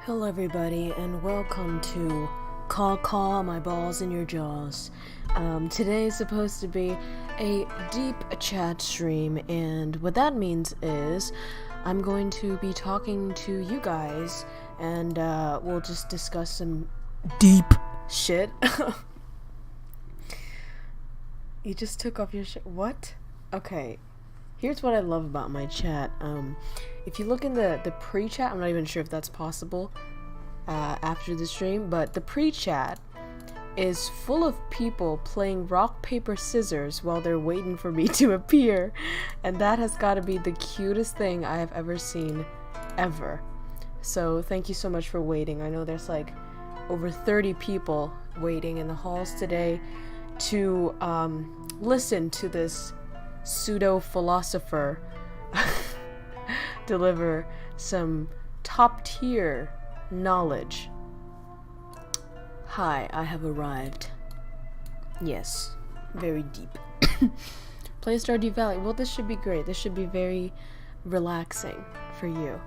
Hello everybody and welcome to KROWKO, my balls in your jaws. Today is supposed to be a deep chat stream, and what that means is I'm going to be talking to you guys and we'll just discuss some deep shit. You just took off your shit. What? Okay. Here's what I love about my chat. If you look in the pre-chat, I'm not even sure if that's possible after the stream, but the pre-chat is full of people playing rock, paper, scissors while they're waiting for me to appear, and that has got to be the cutest thing I have ever seen, ever. So thank you so much for waiting. I know there's like over 30 people waiting in the halls today to listen to this pseudo-philosopher deliver some top-tier knowledge. Hi, I have arrived. Yes, very deep. Play Stardew Valley. Well, this should be great. This should be very relaxing for you.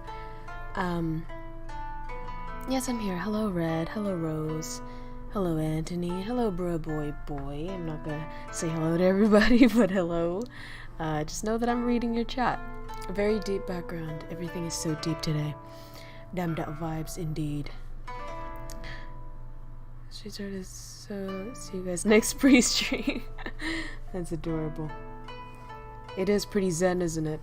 Yes, I'm here. Hello, Red. Hello, Rose. Hello, Anthony. Hello, boy. I'm not gonna say hello to everybody, but hello. Just know that I'm reading your chat. A very deep background. Everything is so deep today. Damned out vibes, indeed. So see you guys next pre-stream. That's adorable. It is pretty zen, isn't it?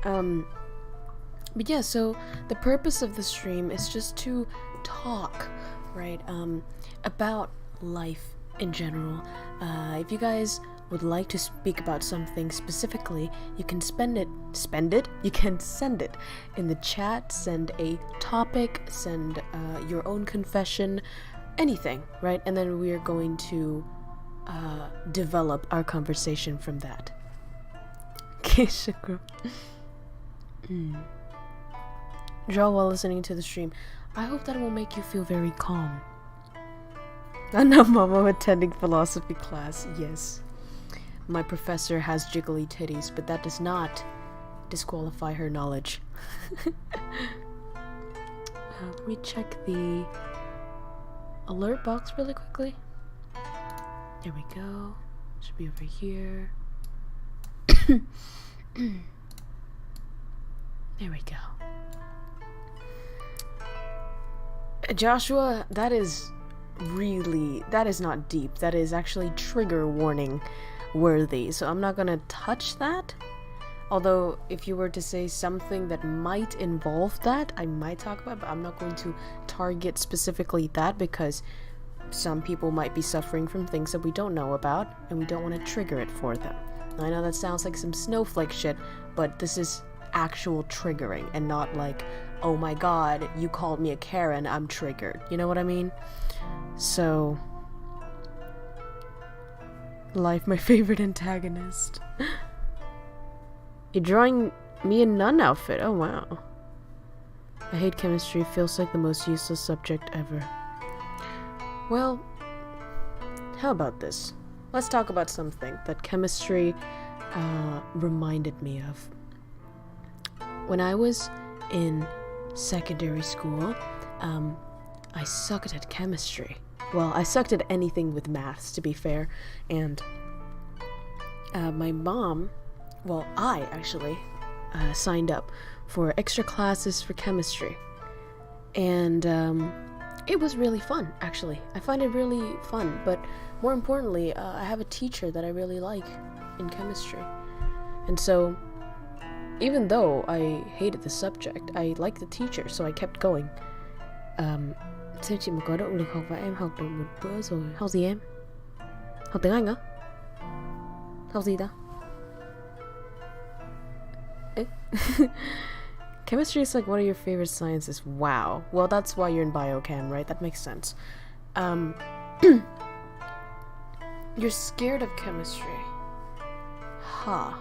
But yeah, so the purpose of the stream is just to talk, right, about life in general. If you guys would like to speak about something specifically, you can you can send it in the chat, send a topic, send your own confession, anything, right? And then we're going to develop our conversation from that. Okay, shukru. Draw while listening to the stream. I hope that it will make you feel very calm. I know, Mama, attending philosophy class. Yes. My professor has jiggly titties, but that does not disqualify her knowledge. Let me check the alert box really quickly. There we go. Should be over here. There we go. Joshua, that is not deep. That is actually trigger warning worthy, so I'm not gonna touch that. Although if you were to say something that might involve that, I might talk about it, but I'm not going to target specifically that because some people might be suffering from things that we don't know about and we don't want to trigger it for them. I know that sounds like some snowflake shit, but this is actual triggering and not like, oh my god, you called me a Karen, I'm triggered. You know what I mean? So, life, my favorite antagonist. You're drawing me a nun outfit. Oh wow. I hate chemistry. Feels like the most useless subject ever. Well, how about this? Let's talk about something that chemistry reminded me of. When I was in secondary school, I sucked at chemistry. Well, I sucked at anything with maths, to be fair, and my mom, well, I actually signed up for extra classes for chemistry, and it was really fun, actually. I find it really fun, but more importantly, I have a teacher that I really like in chemistry, and so even though I hated the subject, I liked the teacher, so I kept going. Xem chị mà có động lực học và em học được một bữa rồi. Học gì em? Học tiếng Anh á? Học gì ta? Chemistry is like one of your favorite sciences. Wow. Well, that's why you're in biochem, right? That makes sense. You're scared of chemistry. Huh.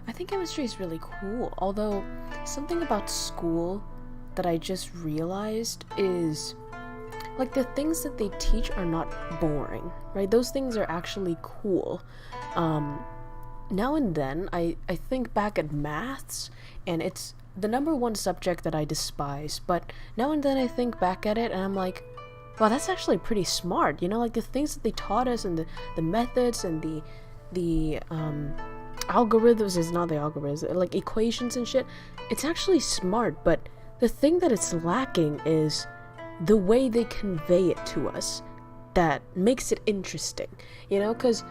I think chemistry is really cool, although something about school that I just realized is like the things that they teach are not boring, right? Those things are actually cool. now and then I think back at maths, and it's the number one subject that I despise, but now and then I think back at it and I'm like, wow, that's actually pretty smart, you know, like the things that they taught us and the methods and the algorithms, is not the algorithms, like equations and shit, it's actually smart, but the thing that it's lacking is the way they convey it to us that makes it interesting, you know, because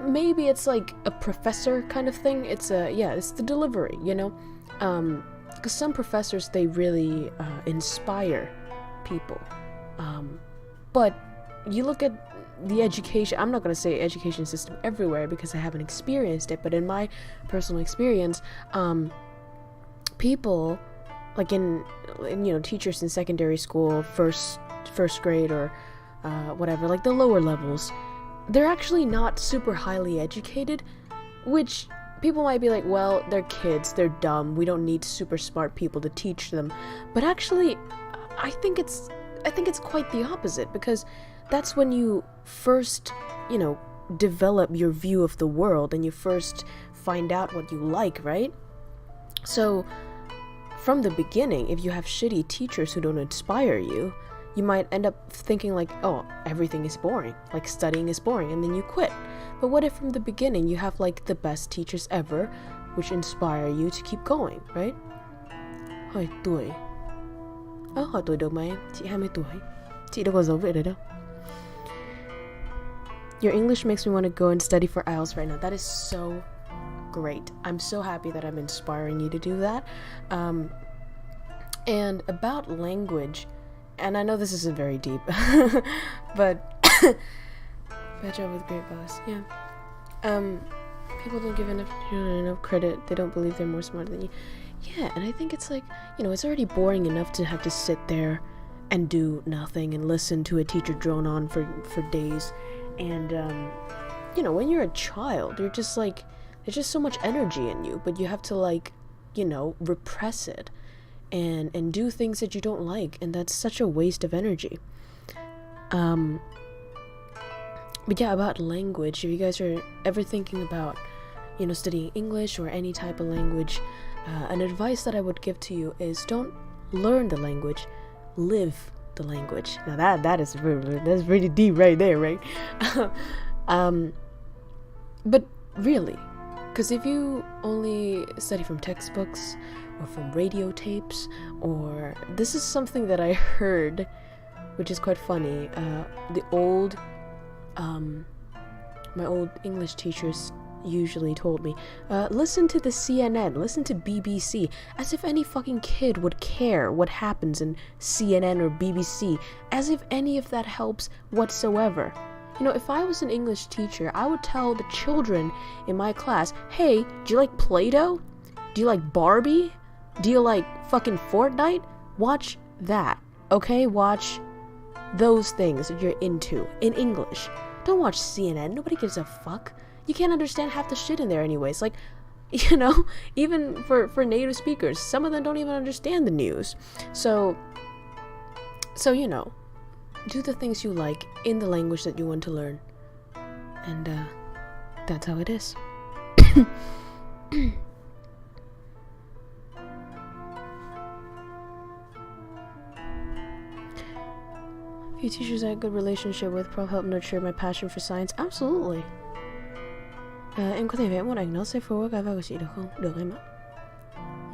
maybe it's like a professor kind of thing, it's the delivery, you know, because some professors, they really inspire people, but you look at the education, I'm not going to say education system everywhere because I haven't experienced it, but in my personal experience, people like in you know, teachers in secondary school, first grade or whatever, like the lower levels, they're actually not super highly educated, which people might be like, well, they're kids, they're dumb, we don't need super smart people to teach them, but actually I think it's quite the opposite, because that's when you first, you know, develop your view of the world and you first find out what you like, right? So from the beginning, if you have shitty teachers who don't inspire you, you might end up thinking like, oh, everything is boring, like studying is boring, and then you quit. But what if from the beginning you have like the best teachers ever, which inspire you to keep going, right? 2 tuổi. Hỏi tuổi được mà em, chị 20 tuổi. Chị đâu có giấu vậy đấy đâu. Your English makes me want to go and study for IELTS right now. That is so great. I'm so happy that I'm inspiring you to do that. And about language, and I know this isn't very deep, but bad job with great boss. Yeah. People don't give enough credit. They don't believe they're more smart than you. Yeah, and I think it's like, you know, it's already boring enough to have to sit there and do nothing and listen to a teacher drone on for days. And, you know, when you're a child, you're just like, there's just so much energy in you, but you have to, like, you know, repress it and do things that you don't like, and that's such a waste of energy. But yeah, about language, if you guys are ever thinking about, you know, studying English or any type of language, an advice that I would give to you is don't learn the language, live the language. Now that's pretty deep right there, right? But really, because if you only study from textbooks or from radio tapes, or this is something that I heard, which is quite funny, my old English teachers usually told me, listen to the CNN, listen to BBC, as if any fucking kid would care what happens in CNN or BBC, as if any of that helps whatsoever. You know, if I was an English teacher, I would tell the children in my class, hey, do you like Play-Doh? Do you like Barbie? Do you like fucking Fortnite? Watch that, okay? Watch those things that you're into in English. Don't watch CNN, nobody gives a fuck. You can't understand half the shit in there anyways. Like, you know, even for native speakers, some of them don't even understand the news. So you know, do the things you like in the language that you want to learn. And that's how it is. Few teachers I had a good relationship with probably helped nurture my passion for science. Absolutely. Em có thể vẽ một ảnh nó sẽ phù hợp với của chị được không? Được em ạ.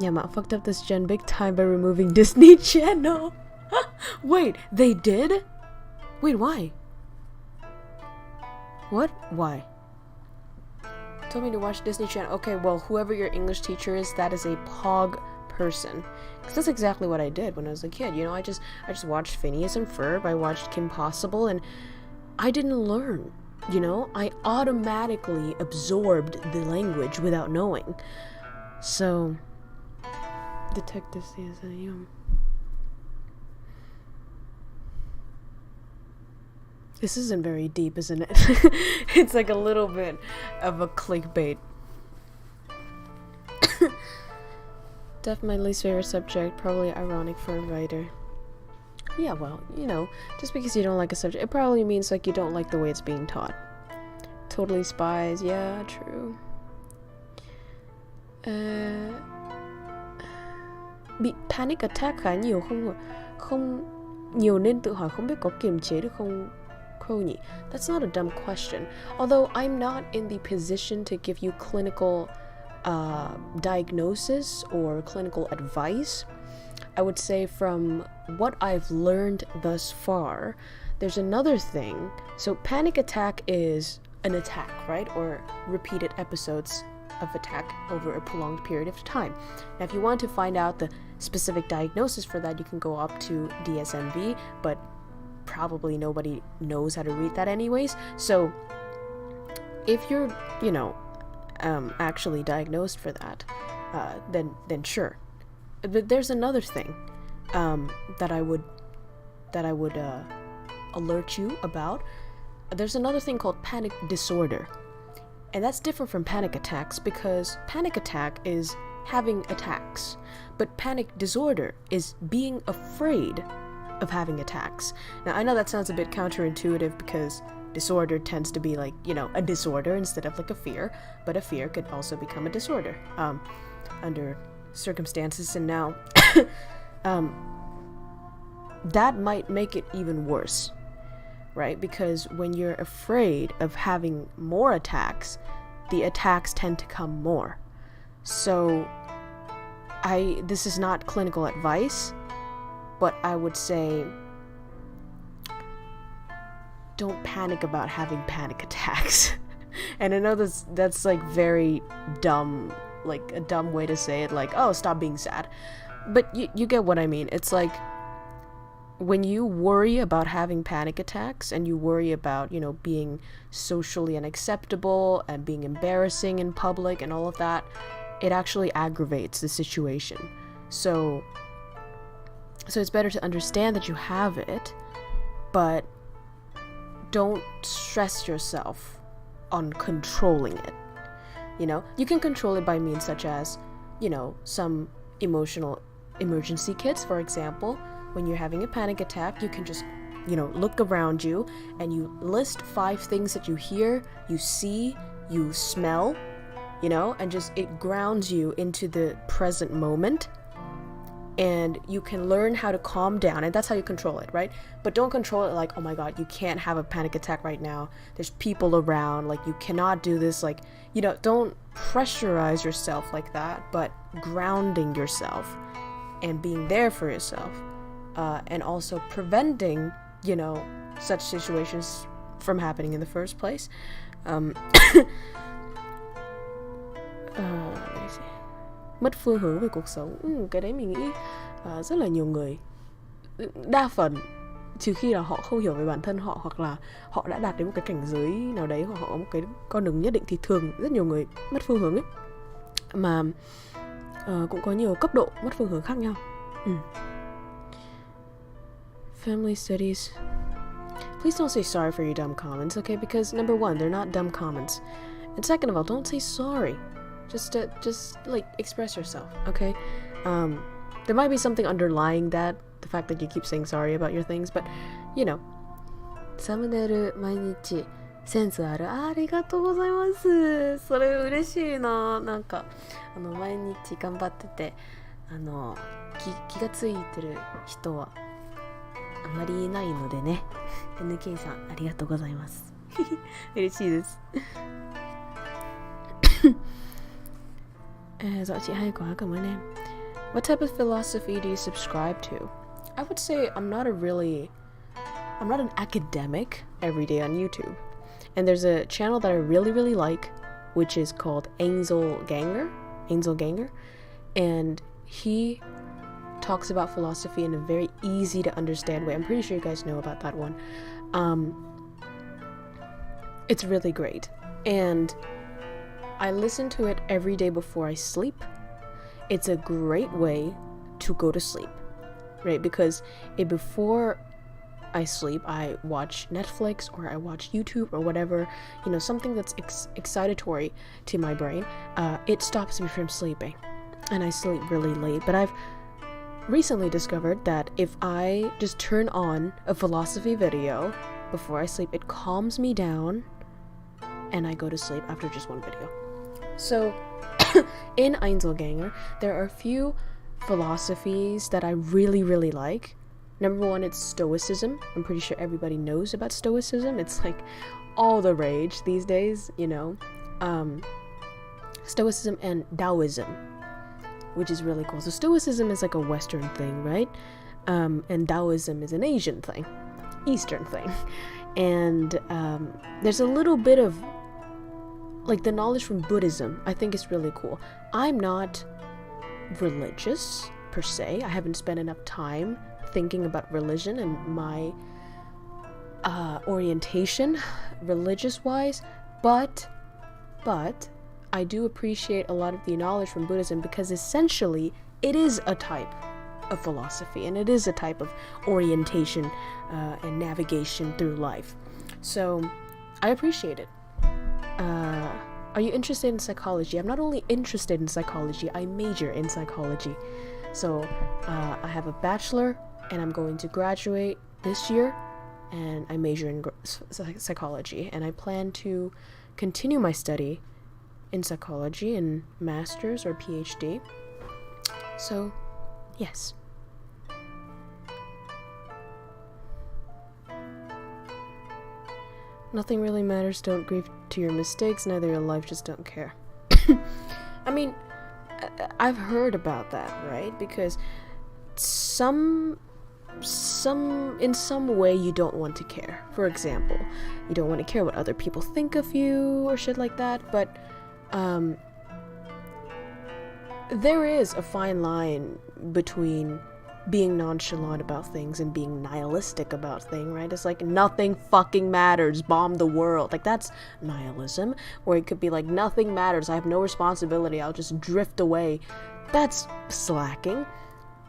Yeah, mà fucked up this gen big time by removing Disney Channel. Wait, they did? Wait, why? What? Why? Told me to watch Disney Channel. Okay, well, whoever your English teacher is, that is a pog person. Because that's exactly what I did when I was a kid. You know, I just watched Phineas and Ferb, I watched Kim Possible, and I didn't learn. You know, I automatically absorbed the language without knowing. So, Detective CSI. This isn't very deep, isn't it? It's like a little bit of a clickbait. Definitely my least favorite subject, probably ironic for a writer. Yeah, well, you know, just because you don't like a subject, it probably means like you don't like the way it's being taught. totally spies. Yeah, true. Bị panic attack khá nhiều không nhiều nên tự hỏi không biết có kiềm chế được không Crow nhỉ? That's not a dumb question. Although I'm not in the position to give you clinical diagnosis or clinical advice, I would say from what I've learned thus far, there's another thing. So panic attack is an attack, right? Or repeated episodes of attack over a prolonged period of time. Now, if you want to find out the specific diagnosis for that, you can go up to DSMV, but probably nobody knows how to read that anyways. So if you're, actually diagnosed for that, then sure. But there's another thing that I would alert you about. There's another thing called panic disorder. And that's different from panic attacks because panic attack is having attacks, but panic disorder is being afraid of having attacks. Now, I know that sounds a bit counterintuitive because disorder tends to be like, a disorder instead of like a fear, but a fear could also become a disorder under circumstances. And now that might make it even worse, right? Because when you're afraid of having more attacks, the attacks tend to come more. So this is not clinical advice, but I would say don't panic about having panic attacks. And I know that's like very dumb, like a dumb way to say it, like, oh, stop being sad. But you get what I mean. It's like when you worry about having panic attacks and you worry about, being socially unacceptable and being embarrassing in public and all of that, it actually aggravates the situation. So it's better to understand that you have it, but don't stress yourself on controlling it. You can control it by means such as, some emotional emergency kits, for example. When you're having a panic attack, you can just, look around you and you list 5 things that you hear, you see, you smell, and just it grounds you into the present moment. And you can learn how to calm down, and that's how you control it, right? But don't control it like, oh my god, you can't have a panic attack right now. There's people around, like you cannot do this, like, don't pressurize yourself like that, but grounding yourself and being there for yourself. And also preventing, such situations from happening in the first place. Let me see. Mất phương hướng về cuộc sống. Cái đấy mình nghĩ rất là nhiều người, đa phần, trừ khi là họ không hiểu về bản thân họ hoặc là họ đã đạt đến một cái cảnh giới nào đấy hoặc họ có một cái con đường nhất định, thì thường rất nhiều người mất phương hướng ấy. Mà cũng có nhiều cấp độ mất phương hướng khác nhau. Family studies. Please don't say sorry for your dumb comments, okay? Because number one, they're not dumb comments. And second of all, don't say sorry. Just like express yourself, okay? There might be something underlying that, the fact that you keep saying sorry about your things, but サムネイル毎日センスある。ありがとうございます。それ嬉しいな。なんか毎日頑張ってて気がついてる人はあまりいないのでね。NK さんありがとうございます。嬉しいです。Dạo chị hay quá, cảm ơn em. What type of philosophy do you subscribe to? I would say I'm not an academic every day on YouTube. And there's a channel that I really, really like, which is called Angel Ganger. And he talks about philosophy in a very easy to understand way. I'm pretty sure you guys know about that one. It's really great. And I listen to it every day before I sleep. It's a great way to go to sleep, right? Because before I sleep, I watch Netflix or I watch YouTube or whatever, something that's excitatory to my brain. It stops me from sleeping, and I sleep really late. But I've recently discovered that if I just turn on a philosophy video before I sleep, it calms me down and I go to sleep after just one video. So, in Einzelgänger, there are a few philosophies that I really, really like. Number one, it's Stoicism. I'm pretty sure everybody knows about Stoicism. It's like all the rage these days, you know. Stoicism and Taoism, which is really cool. So Stoicism is like a Western thing, right? And Taoism is an Asian thing, Eastern thing. And there's a little bit of like the knowledge from Buddhism. I think is really cool. I'm not religious per se. I haven't spent enough time thinking about religion and my orientation religious wise, but I do appreciate a lot of the knowledge from Buddhism, because essentially it is a type of philosophy and it is a type of orientation and navigation through life. So I appreciate it. Are you interested in psychology? I'm not only interested in psychology, I major in psychology. So I have a bachelor and I'm going to graduate this year, and I major in psychology, and I plan to continue my study in psychology in master's or PhD. So, yes. Nothing really matters, don't grieve to your mistakes, neither your life, just don't care. I mean, I've heard about that, right? Because in some way you don't want to care. For example, you don't want to care what other people think of you or shit like that, but there is a fine line between being nonchalant about things and being nihilistic about things, right? It's like nothing fucking matters, bomb the world. Like that's nihilism. Or it could be like nothing matters, I have no responsibility, I'll just drift away. That's slacking.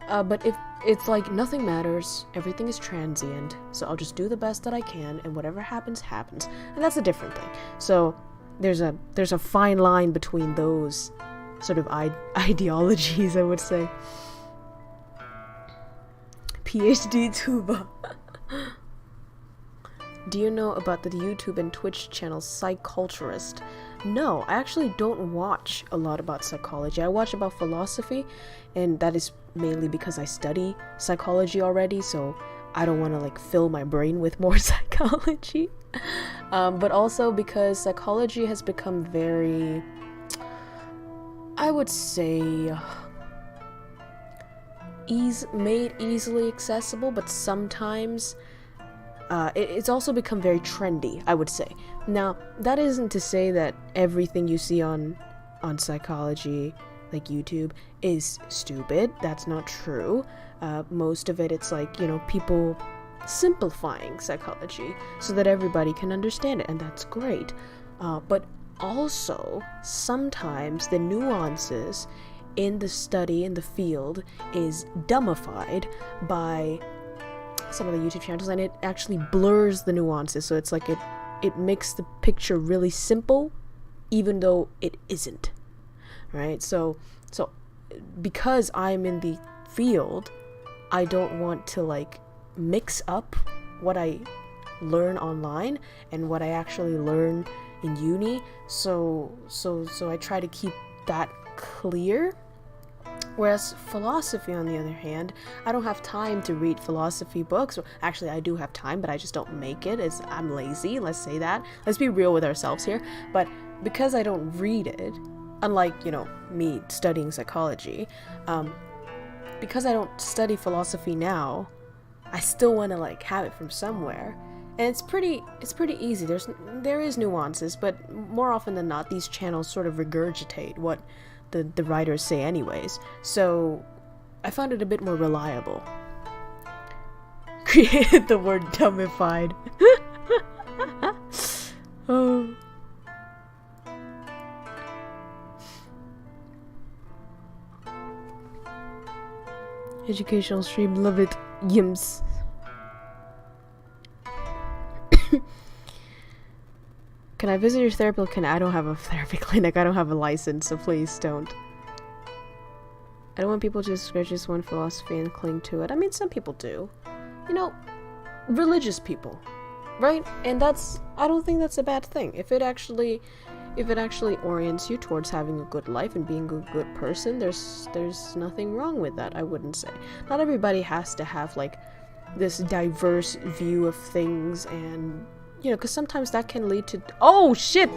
But if it's like nothing matters, everything is transient, so I'll just do the best that I can, and whatever happens, happens. And that's a different thing. So there's a fine line between those sort of ideologies, I would say. PhD tuba. Do you know about the YouTube and Twitch channel Psyculturist? No, I actually don't watch a lot about psychology. I watch about philosophy, and that is mainly because I study psychology already, so I don't want to like fill my brain with more psychology. But also because psychology has become very, I would say, made easily accessible, but sometimes it's also become very trendy, I would say. Now, that isn't to say that everything you see on psychology, like YouTube, is stupid. That's not true. Most of it, it's like, you know, people simplifying psychology so that everybody can understand it, and that's great. But also, sometimes the nuances in the study, in the field, is dumbified by some of the YouTube channels, and it actually blurs the nuances, so it's like it makes the picture really simple, even though it isn't, right? So because I'm in the field, I don't want to like mix up what I learn online and what I actually learn in uni, so I try to keep that clear. Whereas philosophy, on the other hand, I don't have time to read philosophy books. Actually, I do have time, but I just don't make it. I'm lazy, let's say that. Let's be real with ourselves here. But because I don't read it, unlike, you know, me studying psychology, because I don't study philosophy now, I still want to like have it from somewhere. And it's pretty easy. There is nuances, but more often than not, these channels sort of regurgitate what the writers say anyways, so I found it a bit more reliable. Created the word dumbified. Oh. Educational stream, love it. Yims. Can I visit your therapy clinic? I don't have a therapy clinic. I don't have a license, so please don't. I don't want people to discourage just one philosophy and cling to it. I mean, some people do. You know, religious people. right? And I don't think that's a bad thing. If it actually orients you towards having a good life and being a good person, there's nothing wrong with that, I wouldn't say. Not everybody has to have like this diverse view of things, and you know, because sometimes that can lead to oh shit.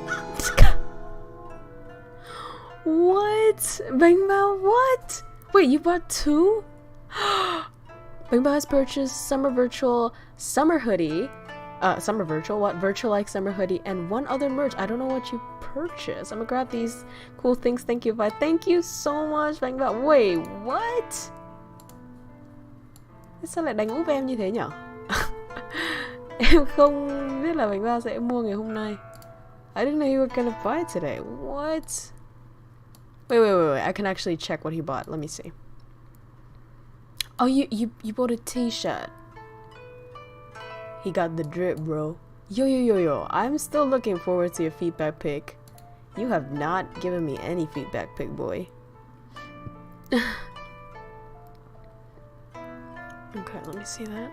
What? Bang Bao, what? Wait, you bought 2? Bang Bao has purchased summer virtual hoodie, virtual like summer hoodie, and 1 other merch. I don't know what you purchased. I'm gonna grab these cool things. Thank you, bye. Thank you so much, Bang Bao. Wait, what? Sao lại đánh úp em như thế nhở? Em không biết là Bang Bao sẽ mua ngày hôm nay. I didn't know you were gonna buy today. What? Wait. I can actually check what he bought. Let me see. Oh, you bought a t-shirt. He got the drip, bro. Yo. I'm still looking forward to your feedback pic. You have not given me any feedback pic, boy. Okay, let me see that.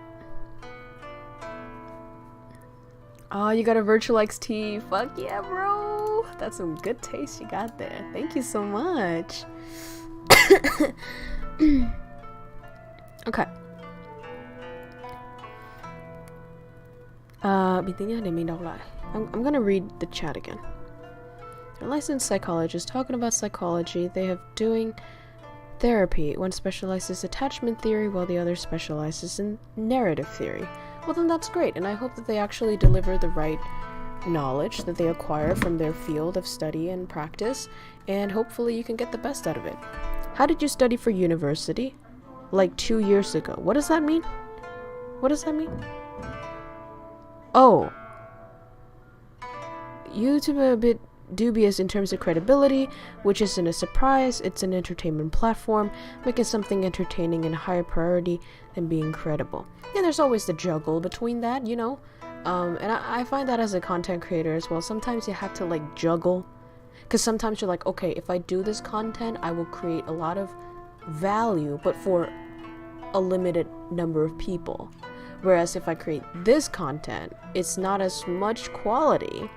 Oh, you got a Virtual X tee. Fuck yeah, bro. That's some good taste you got there. Thank you so much. Okay. Bình tĩnh để mình đọc lại. I'm gonna read the chat again. A licensed psychologist talking about psychology. They have doing therapy. One specializes attachment theory while the other specializes in narrative theory. Well, then that's great, and I hope that they actually deliver the right knowledge that they acquire from their field of study and practice, and hopefully you can get the best out of it. How did you study for university? Like 2 years ago. What does that mean? What does that mean? Oh. YouTube a bit dubious in terms of credibility, which isn't a surprise. It's an entertainment platform, making something entertaining a higher priority than being credible. And there's always the juggle between that, you know? And I find that as a content creator as well. Sometimes you have to like juggle, because sometimes you're like, okay, if I do this content, I will create a lot of value, but for a limited number of people. Whereas if I create this content, it's not as much quality,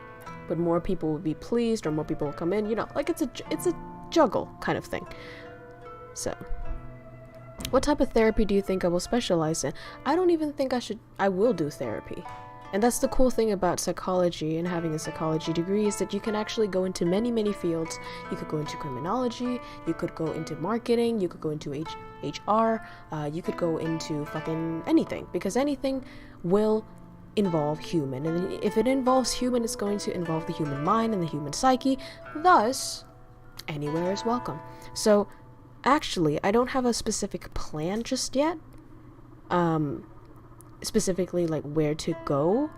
but more people will be pleased, or more people will come in, you know, like it's a juggle kind of thing. So, what type of therapy do you think I will specialize in? I don't even think I will do therapy. And that's the cool thing about psychology and having a psychology degree, is that you can actually go into many fields. You could go into criminology, you could go into marketing, you could go into HR, you could go into fucking anything, because anything will involve human, and if it involves human, it's going to involve the human mind and the human psyche. Thus, anywhere is welcome. So, actually, I don't have a specific plan just yet. Specifically like where to go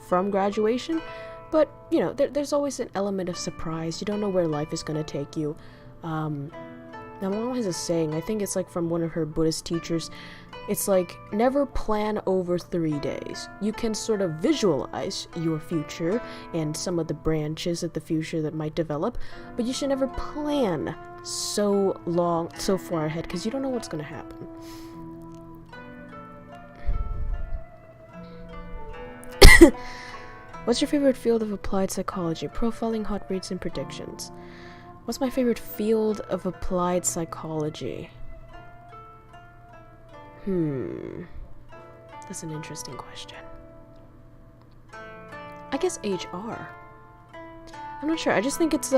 from graduation, but you know, there's always an element of surprise. You don't know where life is going to take you. Now my mom has a saying, I think it's like from one of her Buddhist teachers. It's like, never plan over 3 days. You can sort of visualize your future and some of the branches of the future that might develop, but you should never plan so far ahead, because you don't know what's going to happen. What's your favorite field of applied psychology? Profiling, hot reads, and predictions. What's my favorite field of applied psychology? That's an interesting question. I guess HR. I'm not sure. I just think it's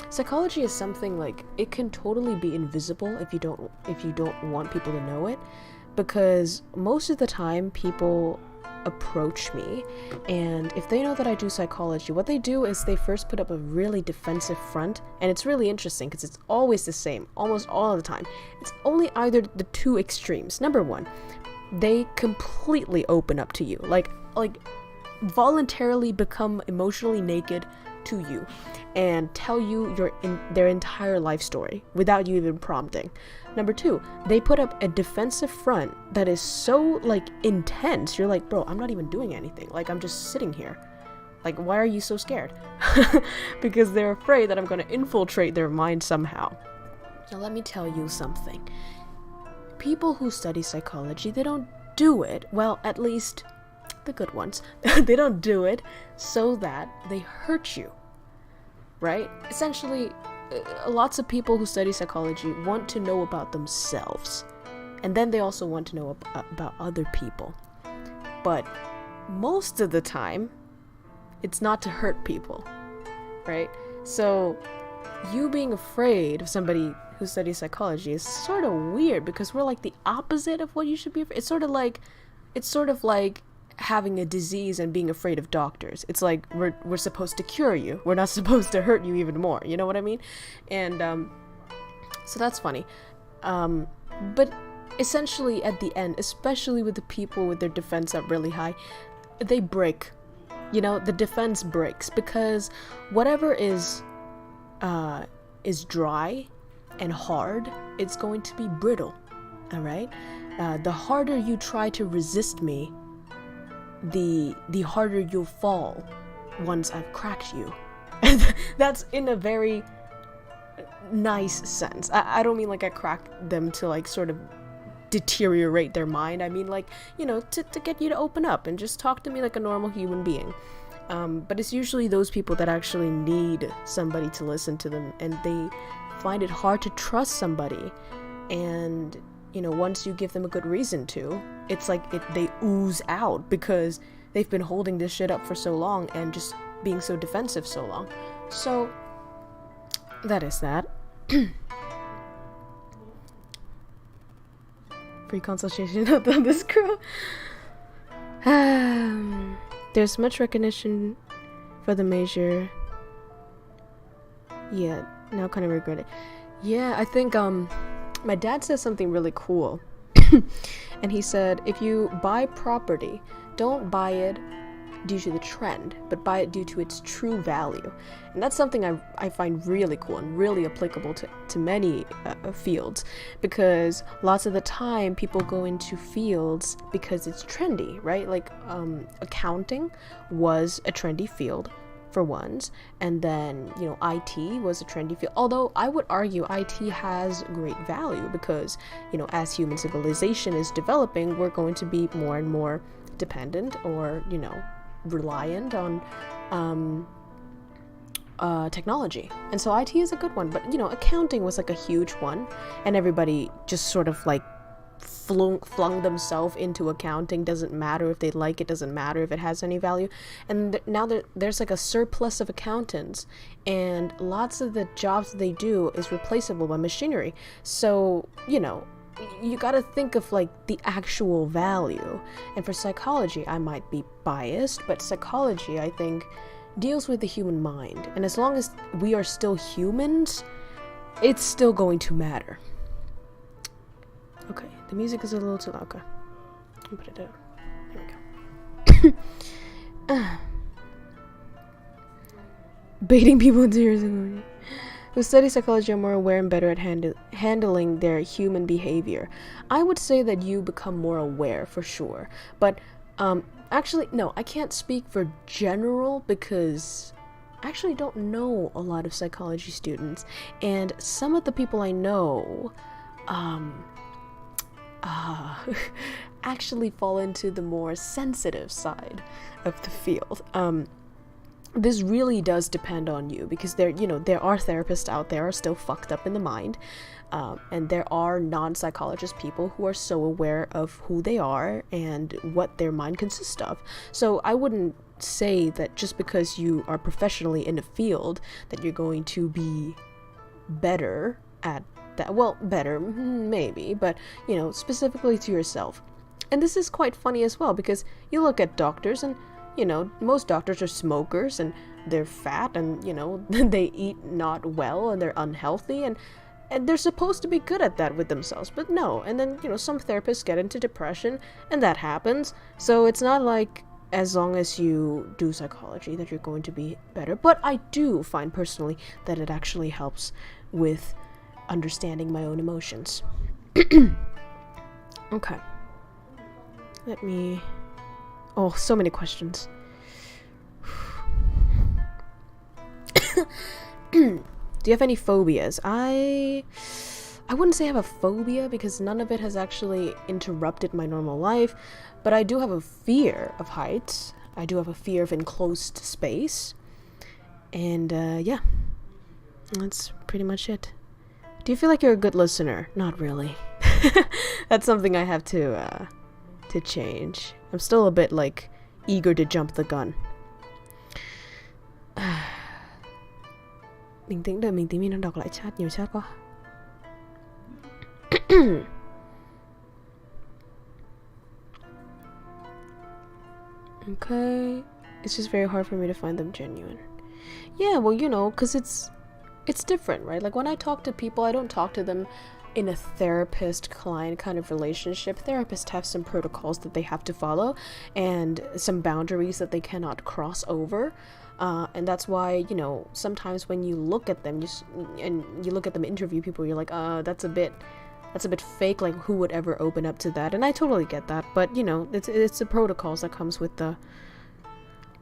psychology is something like, it can totally be invisible if you don't want people to know it, because most of the time people approach me, and if they know that I do psychology, what they do is they first put up a really defensive front, and it's really interesting because it's always the same, almost all of the time. It's only either the two extremes. Number one, they completely open up to you, like voluntarily become emotionally naked to you and tell you their entire life story without you even prompting. Number two, they put up a defensive front that is so like intense. You're like, bro, I'm not even doing anything. Like, I'm just sitting here. Like, why are you so scared? Because they're afraid that I'm going to infiltrate their mind somehow. Now let me tell you something. People who study psychology, they don't do it, well, at least the good ones, they don't do it so that they hurt you, right? Essentially, lots of people who study psychology want to know about themselves, and then they also want to know about other people. But most of the time, it's not to hurt people, right? So you being afraid of somebody who studies psychology is sort of weird, because we're like the opposite of what you should be afraid. It's sort of like having a disease and being afraid of doctors. It's like we're supposed to cure you. We're not supposed to hurt you even more. You know what I mean? And so that's funny. But essentially at the end, especially with the people with their defense up really high, they break. You know, the defense breaks, because whatever is dry and hard, it's going to be brittle. All right? The harder you try to resist me, the harder you'll fall once I've cracked you. And that's in a very nice sense. I don't mean like I cracked them to like sort of deteriorate their mind. I mean like, you know, to get you to open up and just talk to me like a normal human being. But it's usually those people that actually need somebody to listen to them, and they find it hard to trust somebody. And you know, once you give them a good reason to, it's like they ooze out, because they've been holding this shit up for so long and just being so defensive so long. So that is that. Free consultation on this girl. There's much recognition for the measure. Yeah, now kind of regret it. Yeah, I think my dad says something really cool. And he said, if you buy property, don't buy it due to the trend, but buy it due to its true value. And that's something I find really cool and really applicable to many fields, because lots of the time people go into fields because it's trendy, right? Like accounting was a trendy field for ones, and then, you know, IT was a trendy field. Although I would argue IT has great value, because, you know, as human civilization is developing, we're going to be more and more dependent, or, you know, reliant on technology. And so IT is a good one, but, you know, accounting was like a huge one, and everybody just sort of like flung themselves into accounting. Doesn't matter if they like it, doesn't matter if it has any value. And now there's like a surplus of accountants, and lots of the jobs they do is replaceable by machinery. So, you know, you gotta think of like the actual value. And for psychology, I might be biased, but psychology, I think, deals with the human mind, and as long as we are still humans, it's still going to matter. Okay, the music is a little too loud. Okay, I'll put it down. There we go. Baiting people into your psychology. Who study psychology are more aware and better at handling their human behavior. I would say that you become more aware for sure, but actually, no, I can't speak for general, because I actually don't know a lot of psychology students, and some of the people I know actually fall into the more sensitive side of the field. This really does depend on you, because there are therapists out there who are still fucked up in the mind, and there are non-psychologist people who are so aware of who they are and what their mind consists of. So I wouldn't say that just because you are professionally in a field that you're going to be better at that. Well, better, maybe, but, you know, specifically to yourself. And this is quite funny as well, because you look at doctors, and, you know, most doctors are smokers, and they're fat, and, you know, they eat not well, and they're unhealthy, and they're supposed to be good at that with themselves, but no. And then, you know, some therapists get into depression, and that happens. So it's not like as long as you do psychology that you're going to be better. But I do find personally that it actually helps with understanding my own emotions. Okay. Let me... Oh, so many questions. Do you have any phobias? I I wouldn't say I have a phobia because none of it has actually interrupted my normal life, but I do have a fear of heights. I do have a fear of enclosed space. And yeah, that's pretty much it. Do you feel like you're a good listener? Not really. That's something I have to change. I'm still a bit like eager to jump the gun. Bình tĩnh đợi mình tí, mình đang đọc lại chat, nhiều chat quá. Okay, it's just very hard for me to find them genuine. Yeah, well, you know, because it's different, right? Like when I talk to people, I don't talk to them in a therapist-client kind of relationship. Therapists have some protocols that they have to follow and some boundaries that they cannot cross over. And that's why, you know, sometimes when you look at them, you look at them interview people, you're like, that's a bit fake. Like, who would ever open up to that? And I totally get that, but you know, it's the protocols that comes with the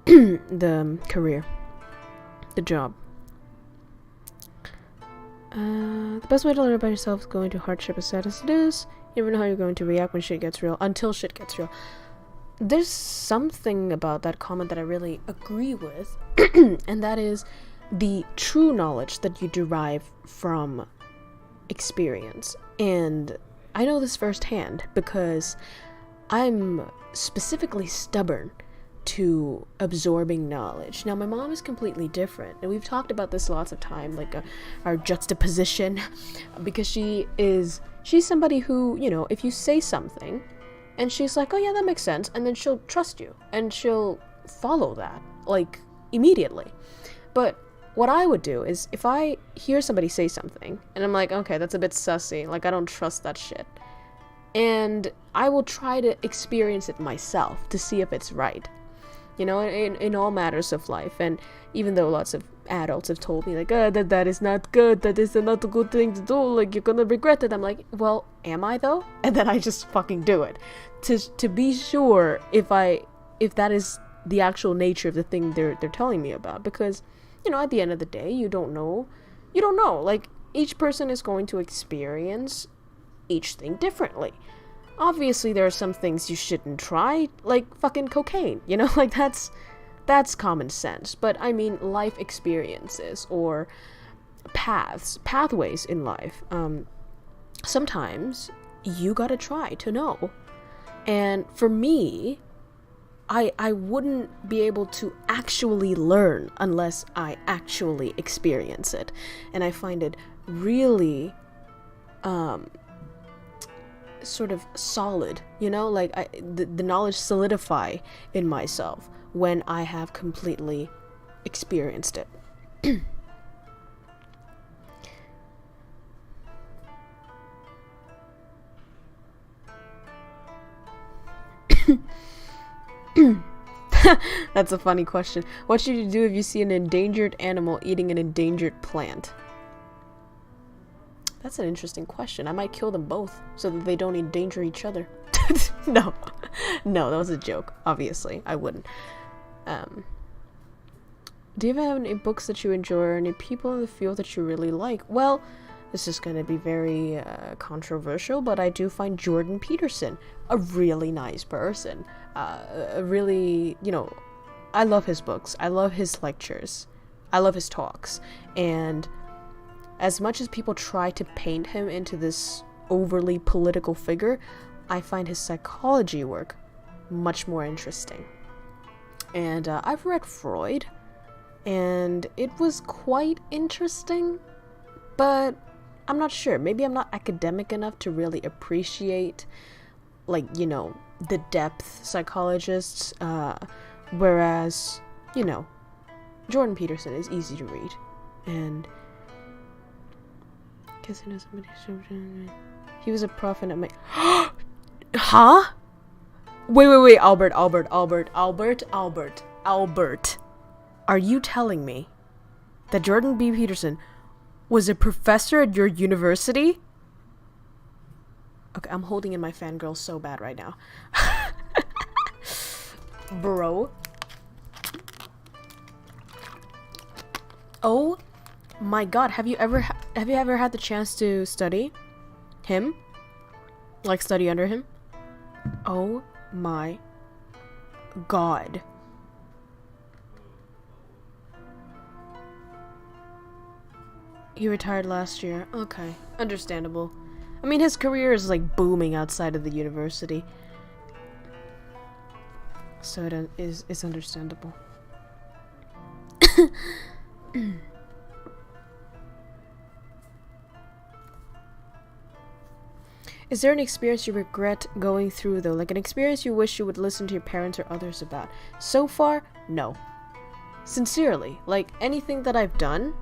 the career, the job. The best way to learn about yourself is going to hardship as sad as it is. You never know how you're going to react when shit gets real, until shit gets real. There's something about that comment that I really agree with, and that is the true knowledge that you derive from experience. And I know this firsthand because I'm specifically stubborn to absorbing knowledge. Now, my mom is completely different, and we've talked about this lots of time, like our juxtaposition, because she's somebody who, you know, if you say something and she's like, oh yeah, that makes sense, and then she'll trust you and she'll follow that like immediately. But what I would do is if I hear somebody say something and I'm like, okay, that's a bit sussy, like I don't trust that shit, and I will try to experience it myself to see if it's right, you know, in all matters of life. And even though lots of adults have told me like, that is not good, that is not a good thing to do, like you're gonna regret it, I'm like, well, am I though? And then I just fucking do it to be sure if that is the actual nature of the thing they're telling me about. Because, you know, at the end of the day, you don't know, like each person is going to experience each thing differently. Obviously there are some things you shouldn't try, like fucking cocaine, you know, like that's common sense. But I mean, life experiences or pathways in life, sometimes you gotta try to know. And for me, I wouldn't be able to actually learn unless I actually experience it. And I find it really sort of solid, you know, like the knowledge solidify in myself when I have completely experienced it. That's a funny question. What should you do if you see an endangered animal eating an endangered plant? That's an interesting question. I might kill them both so that they don't endanger each other. No, that was a joke. Obviously, I wouldn't. Do you have any books that you enjoy or any people in the field that you really like? Well, this is going to be very controversial, but I do find Jordan Peterson a really nice person. Really, you know, I love his books. I love his lectures. I love his talks. And as much as people try to paint him into this overly political figure, I find his psychology work much more interesting. And I've read Freud, and it was quite interesting, but I'm not sure. Maybe I'm not academic enough to really appreciate, like, you know, the depth psychologists, whereas, you know, Jordan Peterson is easy to read. And he was a prophet at my huh? Wait, Albert. Are you telling me that Jordan B. Peterson was a professor at your university? Okay, I'm holding in my fangirl so bad right now. Bro. Oh my god, have you ever had the chance to study Him? Like, study under him? Oh my god. He retired last year. Okay, understandable. I mean, his career is like booming outside of the university. So it's understandable. Is there an experience you regret going through, though? Like an experience you wish you would listen to your parents or others about? So far, no. Sincerely, like anything that I've done,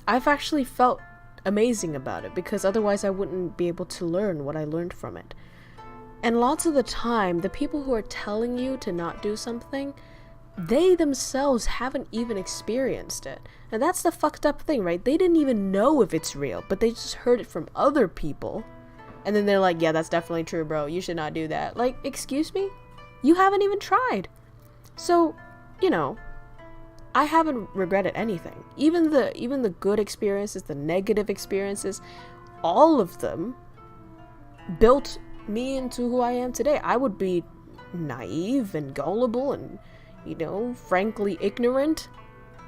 I've actually felt amazing about it, because otherwise I wouldn't be able to learn what I learned from it. And lots of the time, the people who are telling you to not do something, they themselves haven't even experienced it. And that's the fucked up thing, right? They didn't even know if it's real, but they just heard it from other people. And then they're like, yeah, that's definitely true, bro. You should not do that. Like, excuse me? You haven't even tried. So, you know, I haven't regretted anything. Even the good experiences, the negative experiences, all of them built me into who I am today. I would be naive and gullible and, you know, frankly ignorant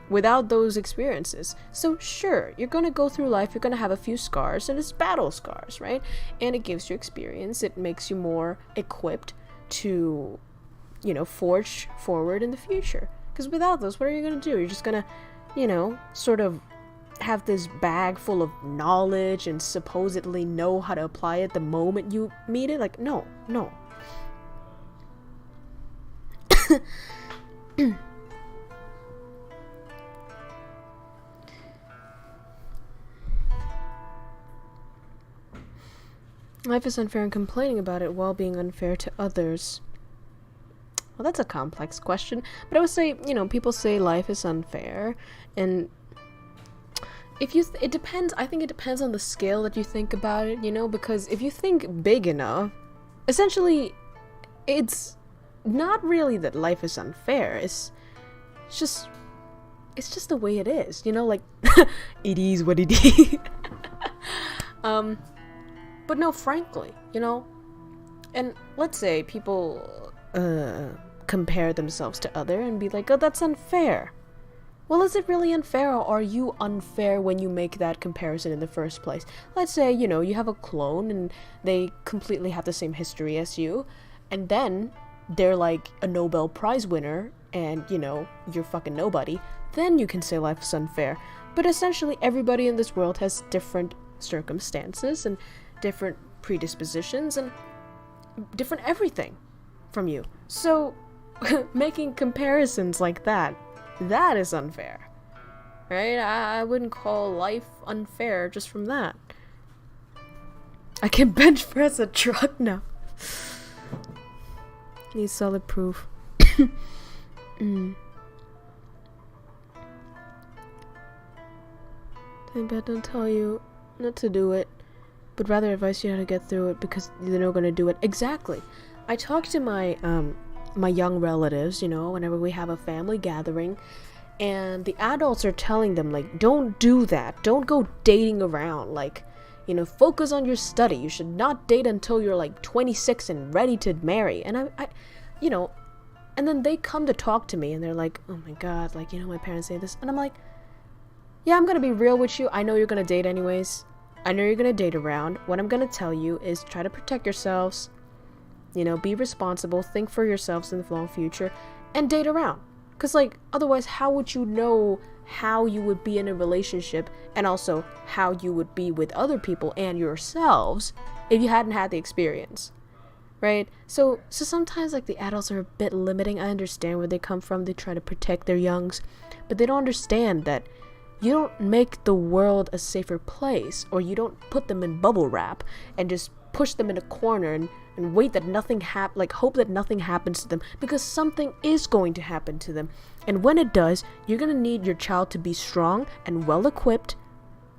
without those experiences. So sure, you're gonna go through life, you're gonna have a few scars, and it's battle scars, right? And it gives you experience, it makes you more equipped to, you know, forge forward in the future. Because without those, what are you gonna do? You're just gonna, you know, sort of have this bag full of knowledge and supposedly know how to apply it the moment you meet it? Like, no. Life is unfair, and complaining about it while being unfair to others. Well, that's a complex question, but I would say, you know, people say life is unfair, and if you it depends. I think it depends on the scale that you think about it, you know, because if you think big enough, essentially it's not really that life is unfair, it's just the way it is, you know, like it is what it is. But no, frankly, you know, and let's say people compare themselves to other and be like, oh, that's unfair. Well, is it really unfair, or are you unfair when you make that comparison in the first place? Let's say, you know, you have a clone and they completely have the same history as you, and then they're like a Nobel Prize winner and, you know, you're fucking nobody. Then you can say life is unfair. But essentially everybody in this world has different circumstances and different predispositions and different everything from you. So making comparisons like that is unfair, right? I wouldn't call life unfair just from that. I can bench press a truck now. Need solid proof. But don't tell you not to do it, but rather advise you how to get through it because they're not going to do it. Exactly. I talk to my my young relatives, you know, whenever we have a family gathering, and the adults are telling them, like, don't do that. Don't go dating around. Like, you know, focus on your study. You should not date until you're like 26 and ready to marry. And I you know, and then they come to talk to me and they're like, oh my god, like, you know, my parents say this. And I'm like, yeah, I'm gonna be real with you. I know you're gonna date anyways. I know you're gonna date around. What I'm gonna tell you is try to protect yourselves. You know, be responsible, think for yourselves in the long future, and date around. Because, like, otherwise, how would you know how you would be in a relationship and also how you would be with other people and yourselves if you hadn't had the experience, right? So sometimes, like, the adults are a bit limiting. I understand where they come from. They try to protect their youngs, but they don't understand that you don't make the world a safer place, or you don't put them in bubble wrap and just push them in a corner and wait that nothing hope that nothing happens to them, because something is going to happen to them. And when it does, you're going to need your child to be strong and well equipped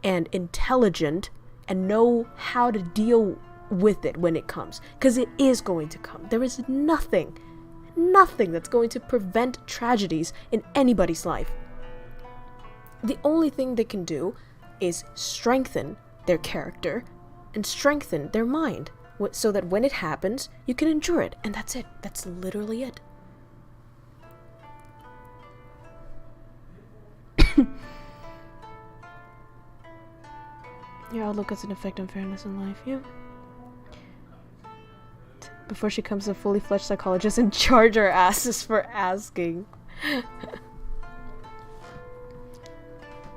and intelligent and know how to deal with it when it comes, because it is going to come. There is nothing that's going to prevent tragedies in anybody's life. The only thing they can do is strengthen their character and strengthen their mind so that when it happens, you can endure it. And that's it. That's literally it. Your outlook has an effect on fairness in life, yeah. Before she comes a fully fledged psychologist and charge our asses for asking.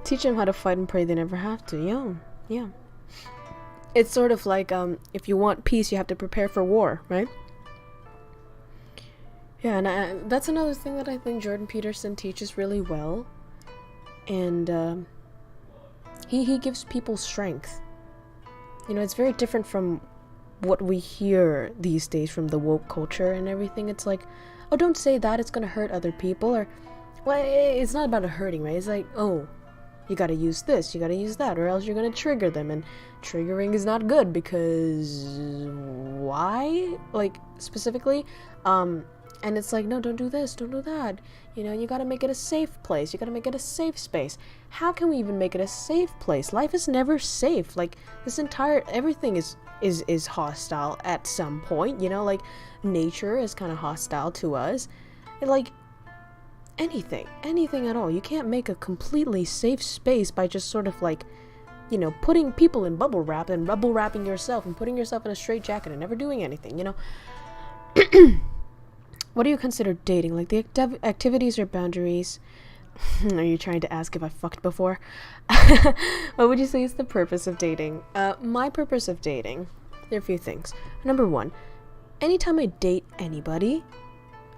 Teach them how to fight and pray they never have to. Yeah. It's sort of like, if you want peace, you have to prepare for war, right? Yeah, and that's another thing that I think Jordan Peterson teaches really well. And, he gives people strength. You know, it's very different from what we hear these days from the woke culture and everything. It's like, oh, don't say that, it's gonna hurt other people. Or, well, it's not about hurting, right? It's like, oh, you gotta use this, you gotta use that, or else you're gonna trigger them. And triggering is not good because why? Like, specifically? And it's like, no, don't do this, don't do that. You know, you gotta make it a safe place. You gotta make it a safe space. How can we even make it a safe place? Life is never safe. Like, everything is hostile at some point, you know? Like, nature is kind of hostile to us. And, like, anything at all. You can't make a completely safe space by just sort of, like, you know, putting people in bubble wrap and bubble wrapping yourself and putting yourself in a straitjacket and never doing anything, you know? What do you consider dating? Like, the activities or boundaries? Are you trying to ask if I fucked before? What would you say is the purpose of dating? My purpose of dating, there are a few things. Number one, anytime I date anybody,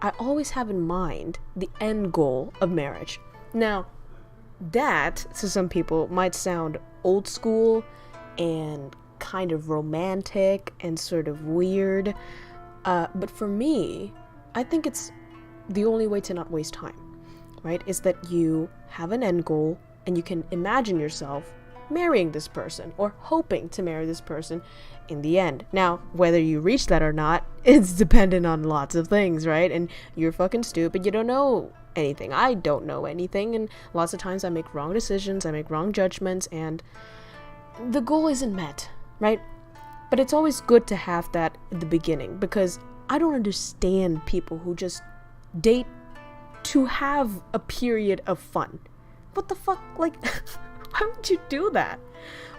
I always have in mind the end goal of marriage. Now, that, to some people, might sound old school and kind of romantic and sort of weird. But for me, I think it's the only way to not waste time, right? Is that you have an end goal and you can imagine yourself marrying this person or hoping to marry this person in the end. Now, whether you reach that or not, it's dependent on lots of things, right? And you're fucking stupid. You don't know anything. I don't know anything. And lots of times I make wrong decisions. I make wrong judgments and the goal isn't met, right? But it's always good to have that at the beginning because I don't understand people who just date to have a period of fun. What the fuck? Like, why would you do that?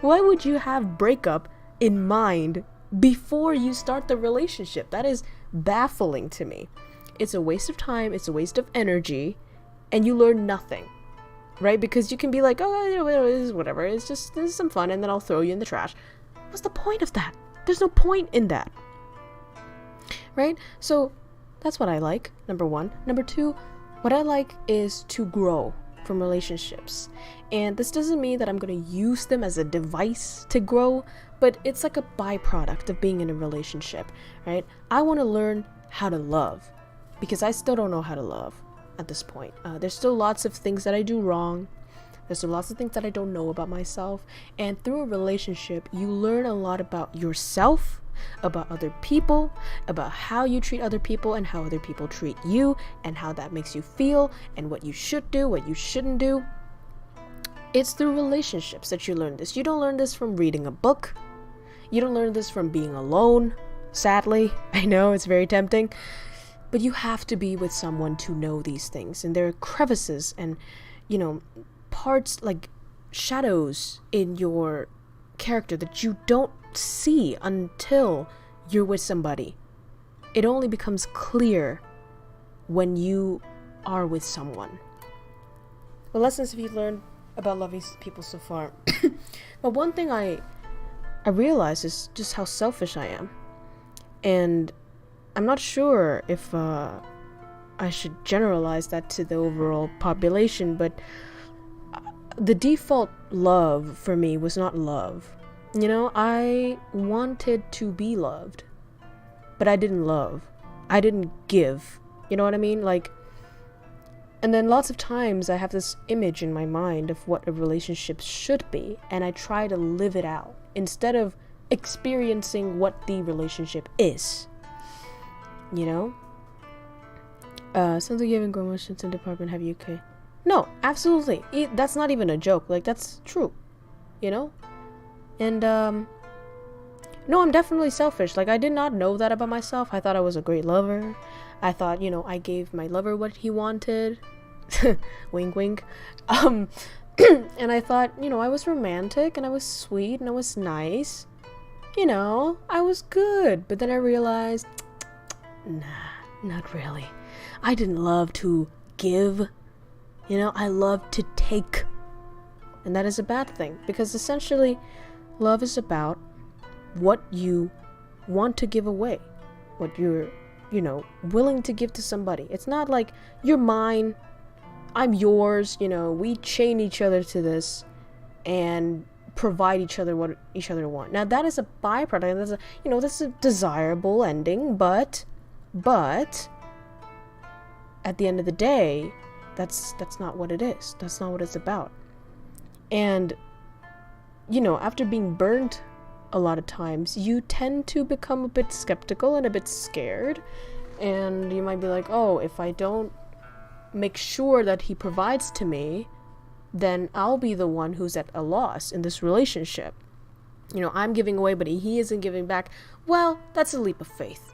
Why would you have breakup in mind before you start the relationship? That is baffling to me. It's a waste of time, it's a waste of energy, and you learn nothing, right? Because you can be like, oh, you know, this is whatever, this is some fun, and then I'll throw you in the trash. What's the point of that? There's no point in that. Right? So that's what I like, number one. Number two, what I like is to grow from relationships. And this doesn't mean that I'm going to use them as a device to grow, but it's like a byproduct of being in a relationship, right? I want to learn how to love because I still don't know how to love at this point. There's still lots of things that I do wrong. There's still lots of things that I don't know about myself. And through a relationship, you learn a lot about yourself, about other people, about how you treat other people and how other people treat you and how that makes you feel and what you should do, what you shouldn't do. It's through relationships that you learn this. You don't learn this from reading a book. You don't learn this from being alone, sadly. I know it's very tempting. But you have to be with someone to know these things. And there are crevices and, you know, parts like shadows in your character that you don't see until you're with somebody. It only becomes clear when you are with someone. What lessons have you learned about loving people so far? But one thing I realize is just how selfish I am. And I'm not sure if I should generalize that to the overall population, but the default love for me was not love. You know, I wanted to be loved, but I didn't love. I didn't give. You know what I mean? Like, and then lots of times I have this image in my mind of what a relationship should be, and I try to live it out instead of experiencing what the relationship is. You know? Sounds like you haven't grown much since the department. Have you okay? No, absolutely. That's not even a joke. Like, that's true. You know? And, No, I'm definitely selfish. Like, I did not know that about myself. I thought I was a great lover. I thought, I gave my lover what he wanted. Wink, wink. And I thought, I was romantic, and I was sweet, and I was nice. I was good. But then I realized, nah, not really. I didn't love to give. I love to take. And that is a bad thing. Because essentially, love is about what you want to give away. What you're, willing to give to somebody. It's not like, you're mine, I'm yours, we chain each other to this and provide each other what each other want. Now that is a byproduct. That's a desirable ending, but at the end of the day, that's not what it is. That's not what it's about. And after being burnt a lot of times, you tend to become a bit skeptical and a bit scared, and you might be like, oh, if I don't make sure that he provides to me, then I'll be the one who's at a loss in this relationship. I'm giving away, but he isn't giving back. Well, that's a leap of faith.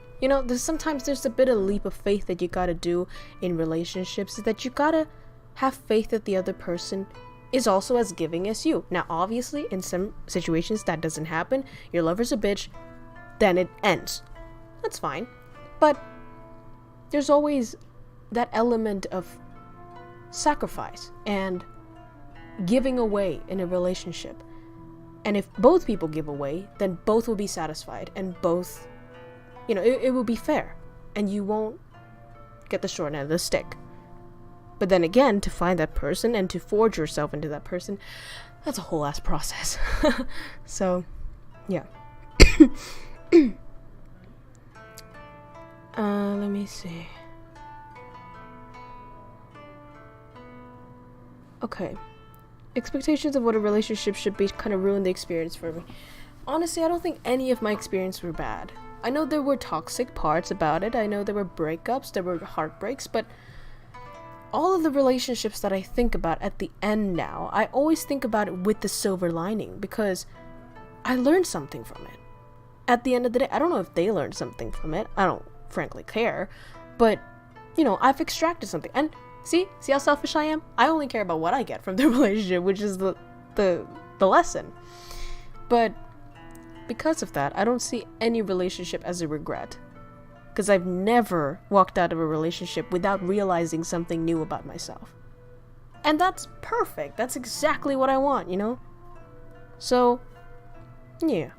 Sometimes there's a bit of leap of faith that you gotta do in relationships, that you gotta have faith that the other person is also as giving as you. Now, obviously, in some situations that doesn't happen. Your lover's a bitch, then it ends. That's fine. But there's always that element of sacrifice and giving away in a relationship. And if both people give away, then both will be satisfied, and both, it will be fair, and you won't get the short end of the stick. But then again, to find that person and to forge yourself into that person, that's a whole ass process. So, yeah. Let me see. Okay. Expectations of what a relationship should be kind of ruined the experience for me. Honestly, I don't think any of my experiences were bad. I know there were toxic parts about it. I know there were breakups, there were heartbreaks, but all of the relationships that I think about at the end now, I always think about it with the silver lining, because I learned something from it. At the end of the day, I don't know if they learned something from it. I don't frankly care, but I've extracted something. And see how selfish I am? I only care about what I get from the relationship, which is the lesson. But because of that, I don't see any relationship as a regret. Because I've never walked out of a relationship without realizing something new about myself. And that's perfect. That's exactly what I want, So, yeah.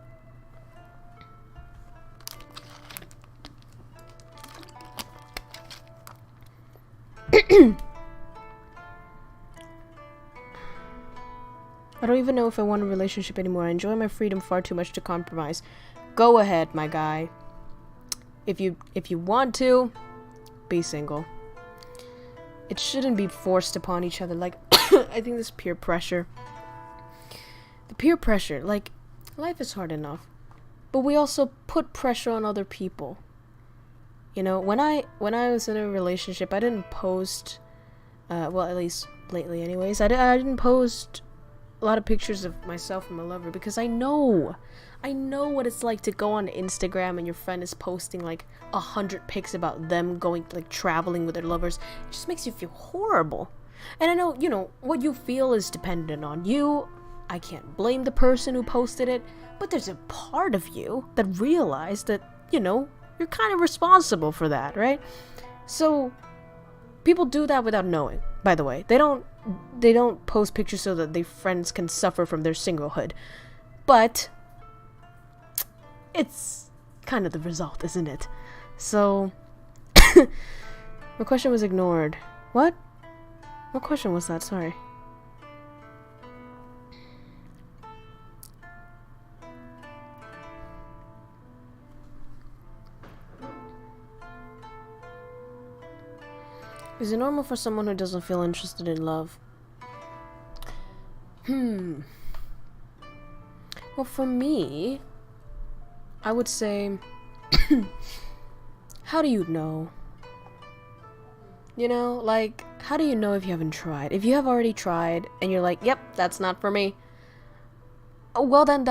I don't even know if I want a relationship anymore. I enjoy my freedom far too much to compromise. Go ahead, my guy. If you want to, be single. It shouldn't be forced upon each other. Like, I think this peer pressure. The peer pressure, like, life is hard enough. But we also put pressure on other people. When I was in a relationship, I didn't post, well, at least lately anyways, I didn't post a lot of pictures of myself and my lover, because I know what it's like to go on Instagram and your friend is posting like 100 pics about them going, like, traveling with their lovers. It just makes you feel horrible. And I know, what you feel is dependent on you. I can't blame the person who posted it, but there's a part of you that realized that, you're kind of responsible for that, right? So people do that without knowing, by the way. They don't post pictures so that their friends can suffer from their singlehood. But it's kind of the result, isn't it? So my question was ignored. What question was that? Sorry. Is it normal for someone who doesn't feel interested in love? Well, for me, I would say, how do you know? Like, how do you know if you haven't tried? If you have already tried and you're like, yep, that's not for me. Well, then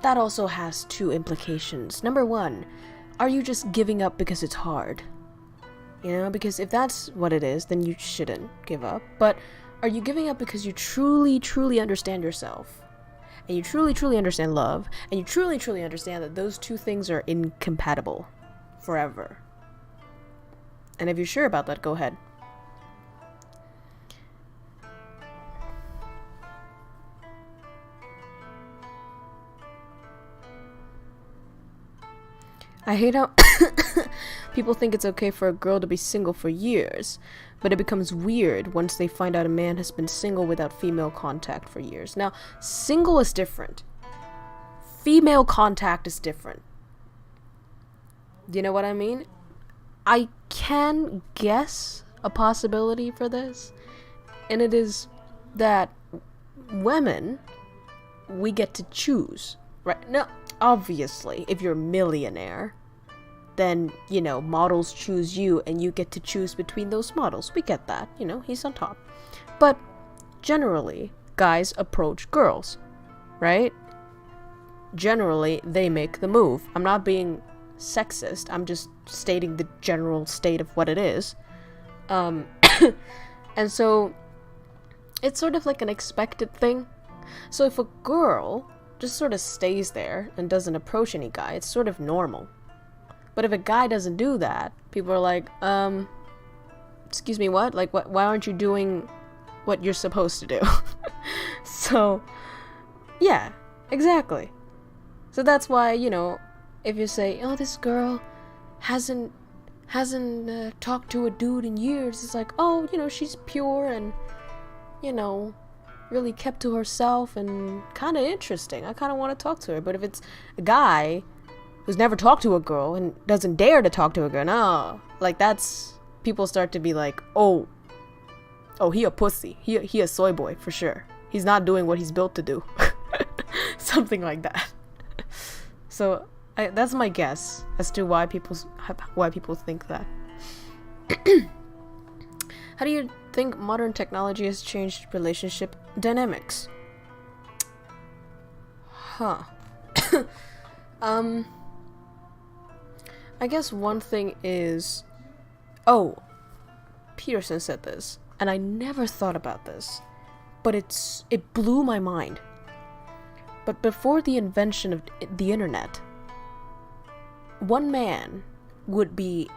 that also has two implications. Number one, are you just giving up because it's hard? You know, because if that's what it is, then you shouldn't give up. But are you giving up because you truly, truly understand yourself? And you truly, truly understand love? And you truly, truly understand that those two things are incompatible forever? And if you're sure about that, go ahead. I hate how people think it's okay for a girl to be single for years, but it becomes weird once they find out a man has been single without female contact for years. Now, single is different. Female contact is different. Do you know what I mean? I can guess a possibility for this, and it is that women, we get to choose, right? Now, obviously, if you're a millionaire, then, you know, models choose you and you get to choose between those models. We get that, you know, he's on top. But generally, guys approach girls, right? Generally, they make the move. I'm not being sexist, I'm just stating the general state of what it is. And so, it's sort of like an expected thing. So if a girl just sort of stays there and doesn't approach any guy, it's sort of normal. But if a guy doesn't do that, people are like, excuse me, what? Like, why aren't you doing what you're supposed to do? So, yeah, exactly. So that's why, you know, if you say, oh, this girl hasn't talked to a dude in years, it's like, oh, you know, she's pure and, you know, really kept to herself and kind of interesting. I kind of want to talk to her. But if it's a guy who's never talked to a girl and doesn't dare to talk to a girl, no, like that's, people start to be like, oh, he a pussy. He a soy boy for sure. He's not doing what he's built to do. Something like that. So that's my guess as to why people think that. How do you think modern technology has changed relationship dynamics? I guess one thing is, Peterson said this, and I never thought about this, but it blew my mind. But before the invention of the internet, one man would be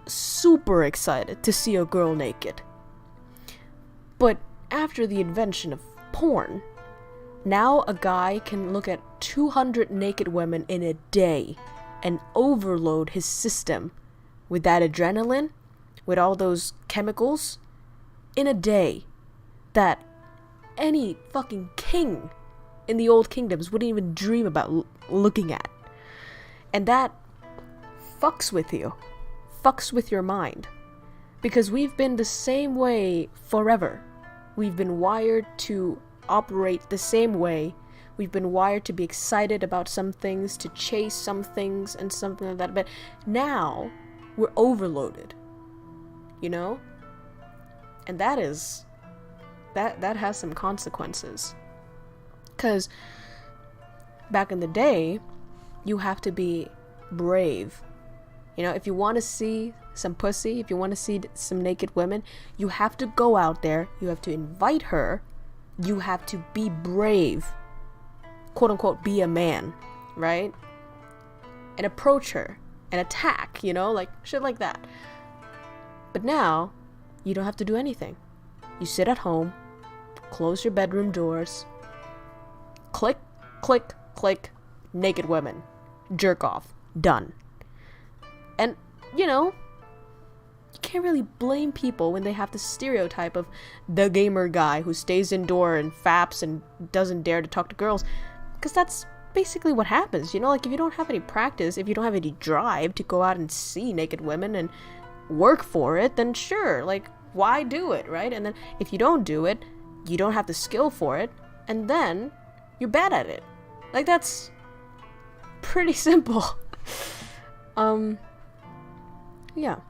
super excited to see a girl naked. But after the invention of porn, now a guy can look at 200 naked women in a day and overload his system with that adrenaline, with all those chemicals, in a day that any fucking king in the old kingdoms wouldn't even dream about looking at. And that fucks with you, fucks with your mind, because we've been the same way forever. We've been wired to operate the same way. We've been wired to be excited about some things, to chase some things and something like that. But now we're overloaded, you know? And that has some consequences. Because back in the day, you have to be brave. You know, if you want to see some pussy, if you want to see some naked women, you have to go out there, you have to invite her, you have to be brave, quote unquote, be a man, right? And approach her and attack, you know, like shit like that. But now, you don't have to do anything. You sit at home, close your bedroom doors, click, click, click, naked women, jerk off, done. And, you know, you can't really blame people when they have the stereotype of the gamer guy who stays indoor and faps and doesn't dare to talk to girls. Because that's basically what happens, you know? Like, if you don't have any practice, if you don't have any drive to go out and see naked women and work for it, then sure, like, why do it, right? And then if you don't do it, you don't have the skill for it, and then you're bad at it. Like, that's pretty simple. Yeah.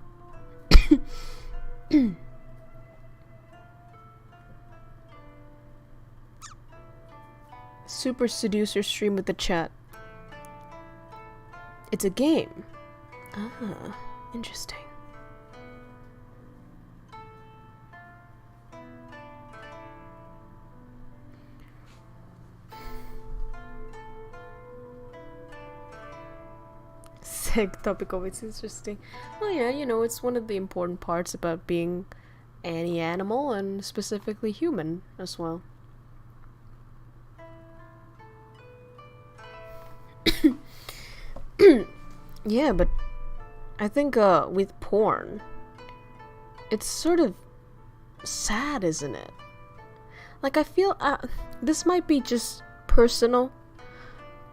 Super seducer stream with the chat. It's a game. Ah, interesting. Sick topical, it's interesting. Well, yeah, you know, it's one of the important parts about being any animal and specifically human as well. Yeah, but I think with porn, it's sort of sad, isn't it? Like, I feel this might be just personal,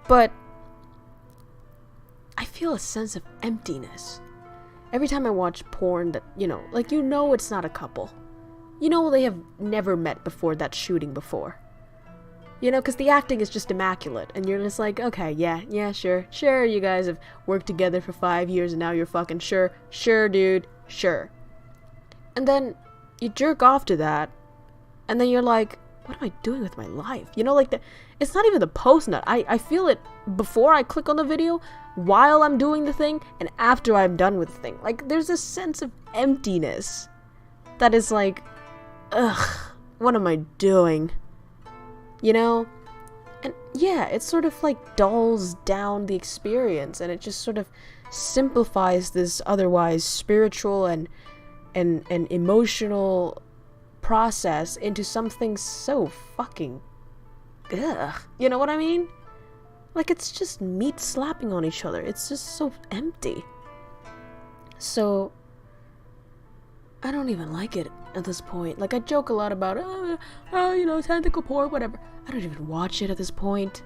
but I feel a sense of emptiness every time I watch porn that, you know, like, you know it's not a couple. You know they have never met before that shooting before. You know, because the acting is just immaculate, and you're just like, okay, yeah, sure, you guys have worked together for 5 years, and now you're fucking sure, dude, sure. And then you jerk off to that, and then you're like, what am I doing with my life? You know, like, it's not even the post nut. I feel it before I click on the video, while I'm doing the thing, and after I'm done with the thing. Like, there's a sense of emptiness that is like, ugh, what am I doing? You know? And yeah, it sort of like dulls down the experience, and it just sort of simplifies this otherwise spiritual and emotional process into something so fucking ugh. You know what I mean? Like, it's just meat slapping on each other. It's just so empty. So I don't even like it at this point. Like, I joke a lot about, you know, tentacle porn, whatever. I don't even watch it at this point.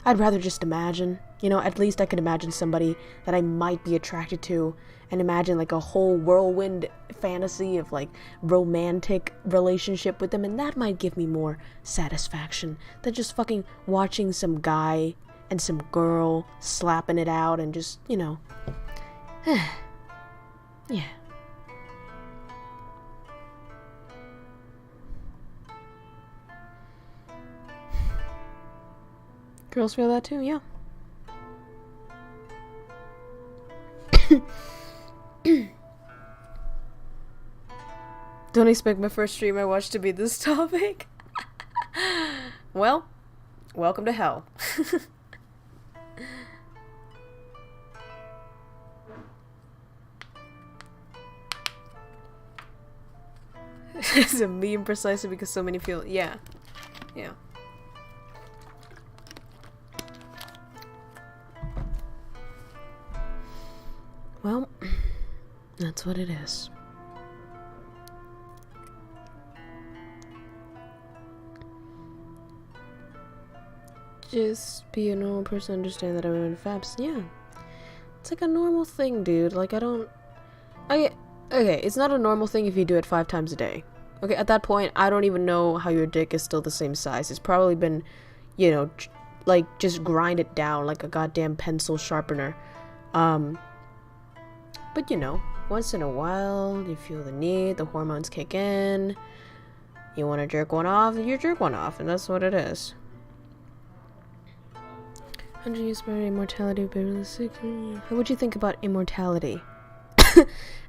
I'd rather just imagine. You know, at least I could imagine somebody that I might be attracted to, and imagine, like, a whole whirlwind fantasy of, like, romantic relationship with them, and that might give me more satisfaction than just fucking watching some guy and some girl slapping it out and just, you know. Yeah. Girls feel that too, yeah. Don't expect my first stream I watched to be this topic. Well, welcome to hell. It's a meme precisely because so many feel, yeah. Well, that's what it is. Just be a normal person, understand that I'm in faps. Yeah. It's like a normal thing, dude. Like, okay, it's not a normal thing if you do it 5 times a day. Okay, at that point, I don't even know how your dick is still the same size. It's probably been, you know, like, just grind it down like a goddamn pencil sharpener. But, you know, once in a while, you feel the need, the hormones kick in, you want to jerk one off, you jerk one off, and that's what it is. 100 years by immortality, how would you think about immortality?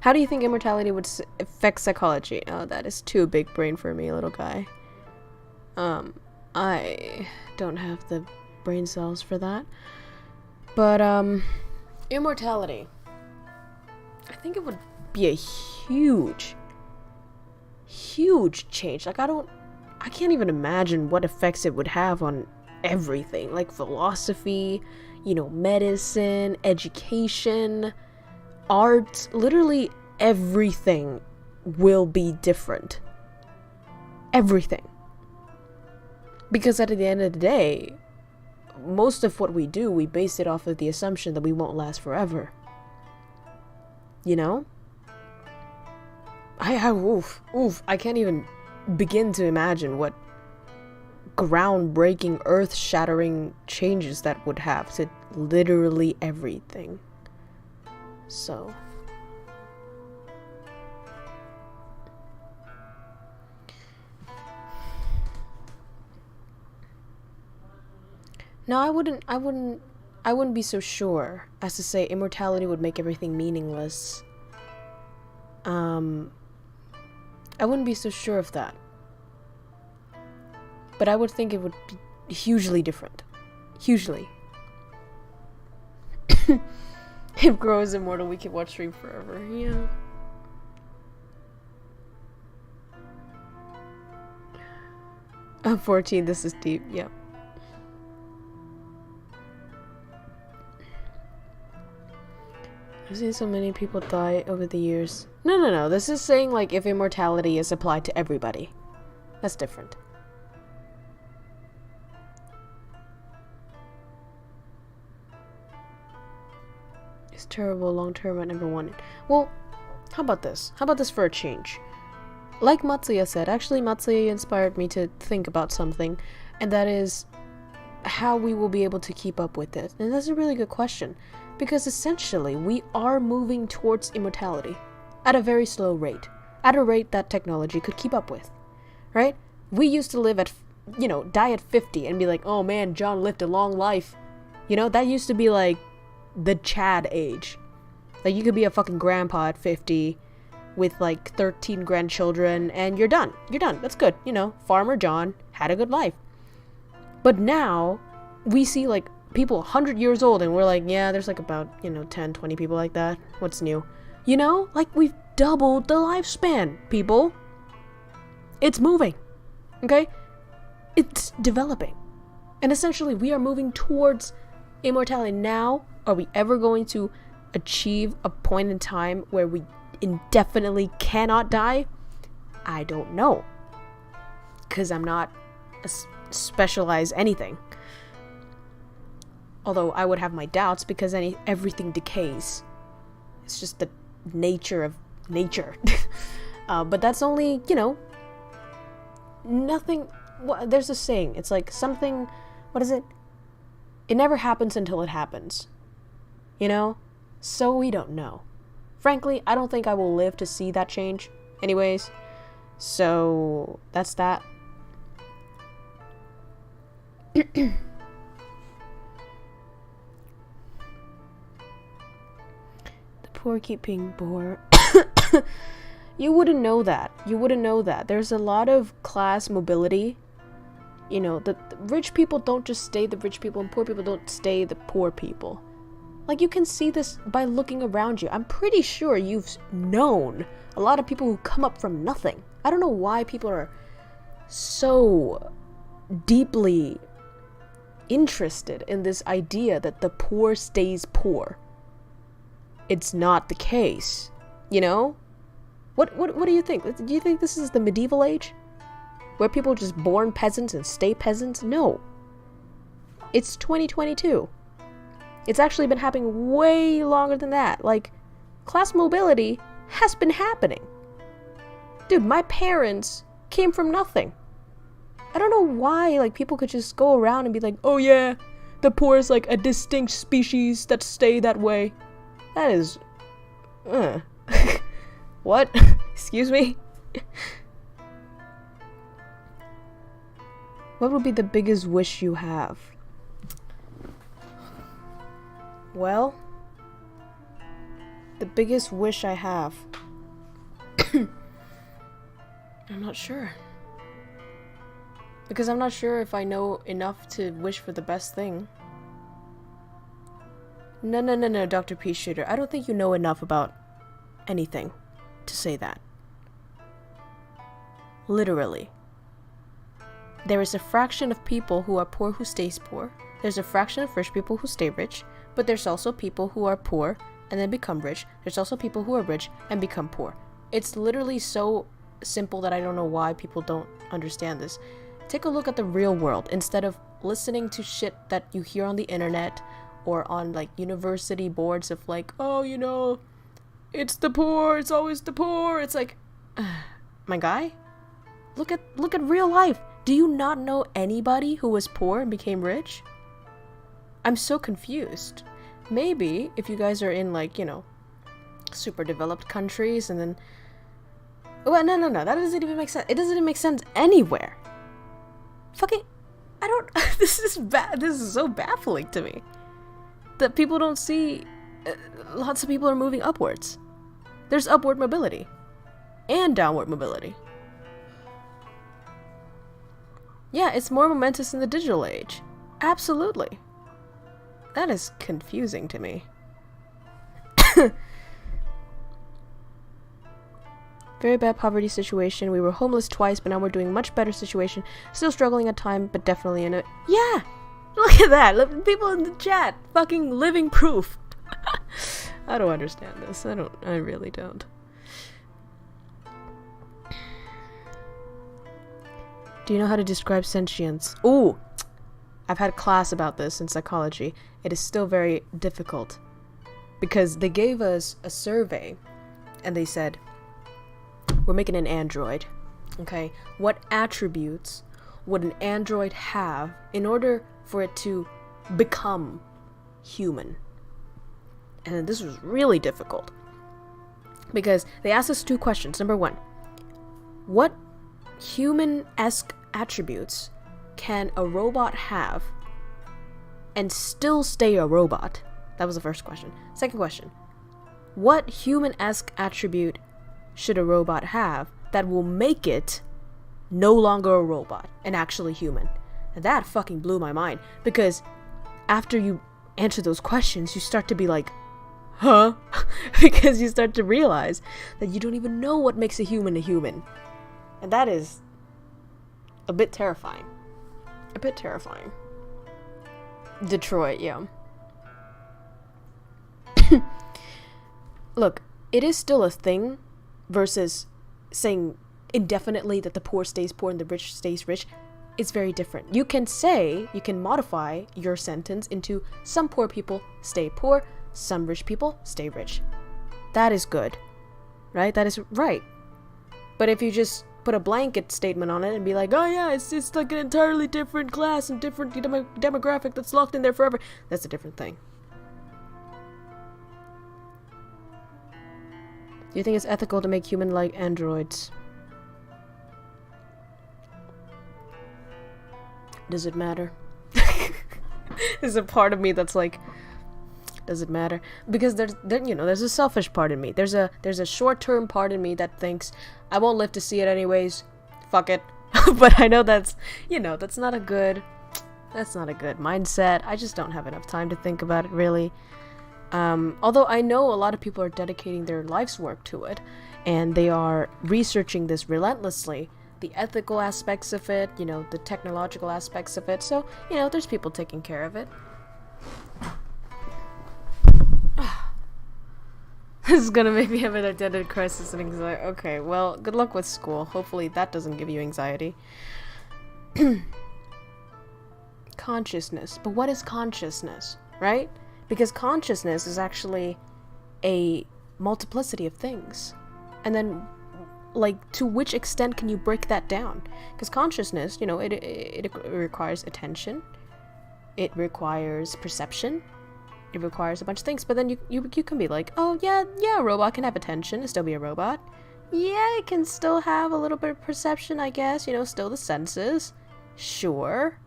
How do you think immortality would affect psychology? Oh, that is too big brain for me, little guy. I don't have the brain cells for that. But, immortality. I think it would be a huge change. Like, I can't even imagine what effects it would have on everything. Like, philosophy, you know, medicine, education, art, literally everything will be different. Everything. Because at the end of the day, most of what we do, we base it off of the assumption that we won't last forever. You know? I can't even begin to imagine what groundbreaking, earth-shattering changes that would have to literally everything. So. No, I wouldn't I wouldn't be so sure as to say immortality would make everything meaningless. I wouldn't be so sure of that. But I would think it would be hugely different. Hugely. If KROWKO is immortal, we can watch stream forever. Yeah. I'm 14, this is deep. Yep. I've seen so many people die over the years. No. This is saying, like, if immortality is applied to everybody. That's different. It's terrible long term. I never wanted. Well, how about this? How about this for a change? Like Matsuya said, actually Matsuya inspired me to think about something, and that is how we will be able to keep up with it. And that's a really good question. Because essentially, we are moving towards immortality at a very slow rate. At a rate that technology could keep up with. Right? We used to live at, die at 50 and be like, oh man, John lived a long life. That used to be like the Chad age. Like, you could be a fucking grandpa at 50 with like 13 grandchildren and you're done. You're done. That's good. Farmer John had a good life. But now, we see like people 100 years old and we're like, yeah, there's like about 10 20 people like that. What's new? Like, we've doubled the lifespan, people. It's moving. Okay? It's developing. And essentially we are moving towards immortality. Now, are we ever going to achieve a point in time where we indefinitely cannot die? I don't know, because I'm not a specialized anything. Although I would have my doubts, because everything decays. It's just the nature of nature. But that's only, nothing. There's a saying. It's like something. What is it? It never happens until it happens. So we don't know. Frankly, I don't think I will live to see that change. Anyways. So that's that. The poor keep being poor. You wouldn't know that. There's a lot of class mobility. The rich people don't just stay the rich people, and poor people don't stay the poor people. Like, you can see this by looking around you. I'm pretty sure you've known a lot of people who come up from nothing. I don't know why people are so deeply interested in this idea that the poor stays poor. It's not the case. What do you think? Do you think this is the medieval age? Where people are just born peasants and stay peasants? No. It's 2022. It's actually been happening way longer than that. Like, class mobility has been happening. Dude, my parents came from nothing. I don't know why, like, people could just go around and be like, oh yeah, the poor is like a distinct species that stay that way. That is... What? Excuse me? What would be the biggest wish you have? Well, the biggest wish I have. I'm not sure. Because I'm not sure if I know enough to wish for the best thing. No, Dr. P. Shooter. I don't think you know enough about anything to say that. Literally. There is a fraction of people who are poor who stays poor. There's a fraction of rich people who stay rich. But there's also people who are poor and then become rich. There's also people who are rich and become poor. It's literally so simple that I don't know why people don't understand this. Take a look at the real world instead of listening to shit that you hear on the internet or on like university boards of like, oh, it's the poor, it's always the poor. It's like, my guy, look at real life. Do you not know anybody who was poor and became rich? I'm so confused. Maybe if you guys are in like, super developed countries and then... Well, no, that doesn't even make sense. It doesn't even make sense anywhere. Fucking... I don't... This is so baffling to me. that people don't see. Lots of people are moving upwards. There's upward mobility and downward mobility. Yeah, it's more momentous in the digital age. Absolutely. That is confusing to me. Very bad poverty situation. We were homeless twice, but now we're doing much better situation. Still struggling at time, but definitely in it. Yeah! Look at that! Look, people in the chat! Fucking living proof! I don't understand this. I really don't. Do you know how to describe sentience? Ooh! I've had a class about this in psychology. It is still very difficult. Because they gave us a survey, and they said, we're making an android, okay? What attributes would an android have in order for it to become human? And this was really difficult. Because they asked us 2 questions. Number 1, what human-esque attributes can a robot have and still stay a robot? That was the first question. Second question, what human-esque attribute should a robot have that will make it no longer a robot and actually human? And that fucking blew my mind, because after you answer those questions, you start to be like, huh? Because you start to realize that you don't even know what makes a human. And that is a bit terrifying. A bit terrifying. Detroit, yeah. Look, it is still a thing versus saying indefinitely that the poor stays poor and the rich stays rich. It's very different. You can modify your sentence into some poor people stay poor, some rich people stay rich. That is good, right? That is right. But if you just put a blanket statement on it and be like, oh yeah, it's like an entirely different class and different demographic that's locked in there forever, that's a different thing. Do you think it's ethical to make human-like androids? Does it matter? There's a part of me that's like, does it matter? Because there's a selfish part in me. There's a short-term part in me that thinks, I won't live to see it anyways. Fuck it. But I know that's not a good mindset. I just don't have enough time to think about it, really. Although I know a lot of people are dedicating their life's work to it, and they are researching this relentlessly. The ethical aspects of it, the technological aspects of it. So, there's people taking care of it. This is gonna make me have an identity crisis and anxiety. Okay, well, good luck with school. Hopefully that doesn't give you anxiety. Consciousness. But what is consciousness, right? Because consciousness is actually a multiplicity of things. And then, to which extent can you break that down? Because consciousness, it requires attention. It requires perception. It requires a bunch of things. But then you can be like, oh, yeah, a robot can have attention and still be a robot. Yeah, it can still have a little bit of perception, I guess. Still the senses. Sure.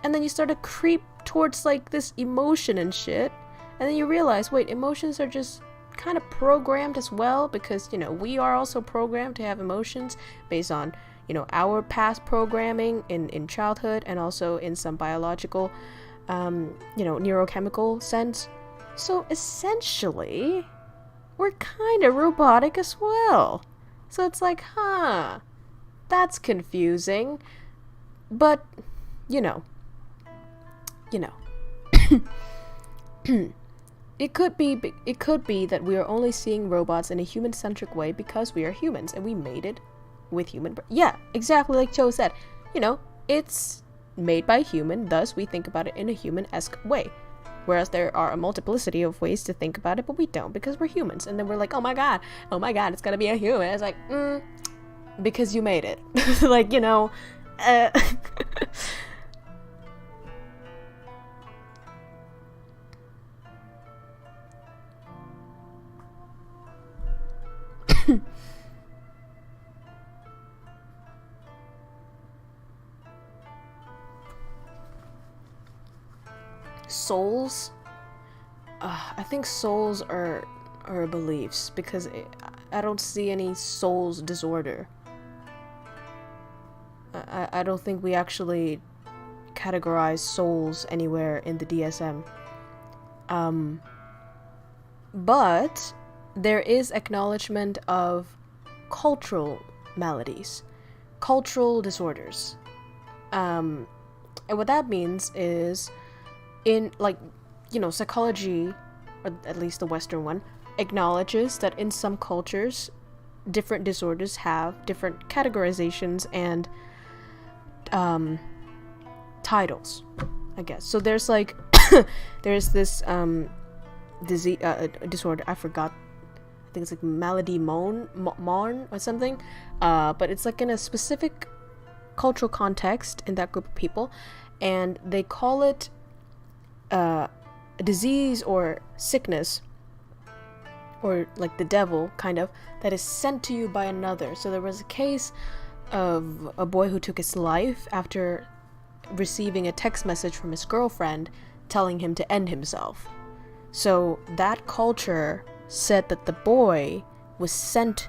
And then you start to creep towards, this emotion and shit. And then you realize, wait, emotions are just kind of programmed as well, because, we are also programmed to have emotions based on, our past programming in childhood and also in some biological, neurochemical sense. So essentially, we're kind of robotic as well. So it's like, that's confusing. But, It could be that we are only seeing robots in a human-centric way because we are humans and we made it with human. Yeah, exactly like Cho said. It's made by human, thus we think about it in a human-esque way. Whereas there are a multiplicity of ways to think about it, but we don't because we're humans. And then we're like, oh my god, it's gonna be a human. It's like, because you made it. Souls? I think souls are beliefs, because I don't see any souls disorder. I don't think we actually categorize souls anywhere in the DSM. But there is acknowledgement of cultural maladies, cultural disorders. And what that means is, in, like, you know, psychology, or at least the Western one, acknowledges that in some cultures, different disorders have different categorizations and titles, I guess. So there's like there's this disease disorder, I forgot, I think it's like malady Marne or something, but it's like in a specific cultural context in that group of people, and they call it a disease or sickness, or like the devil, kind of, that is sent to you by another. So there was a case of a boy who took his life after receiving a text message from his girlfriend telling him to end himself. So that culture said that the boy was sent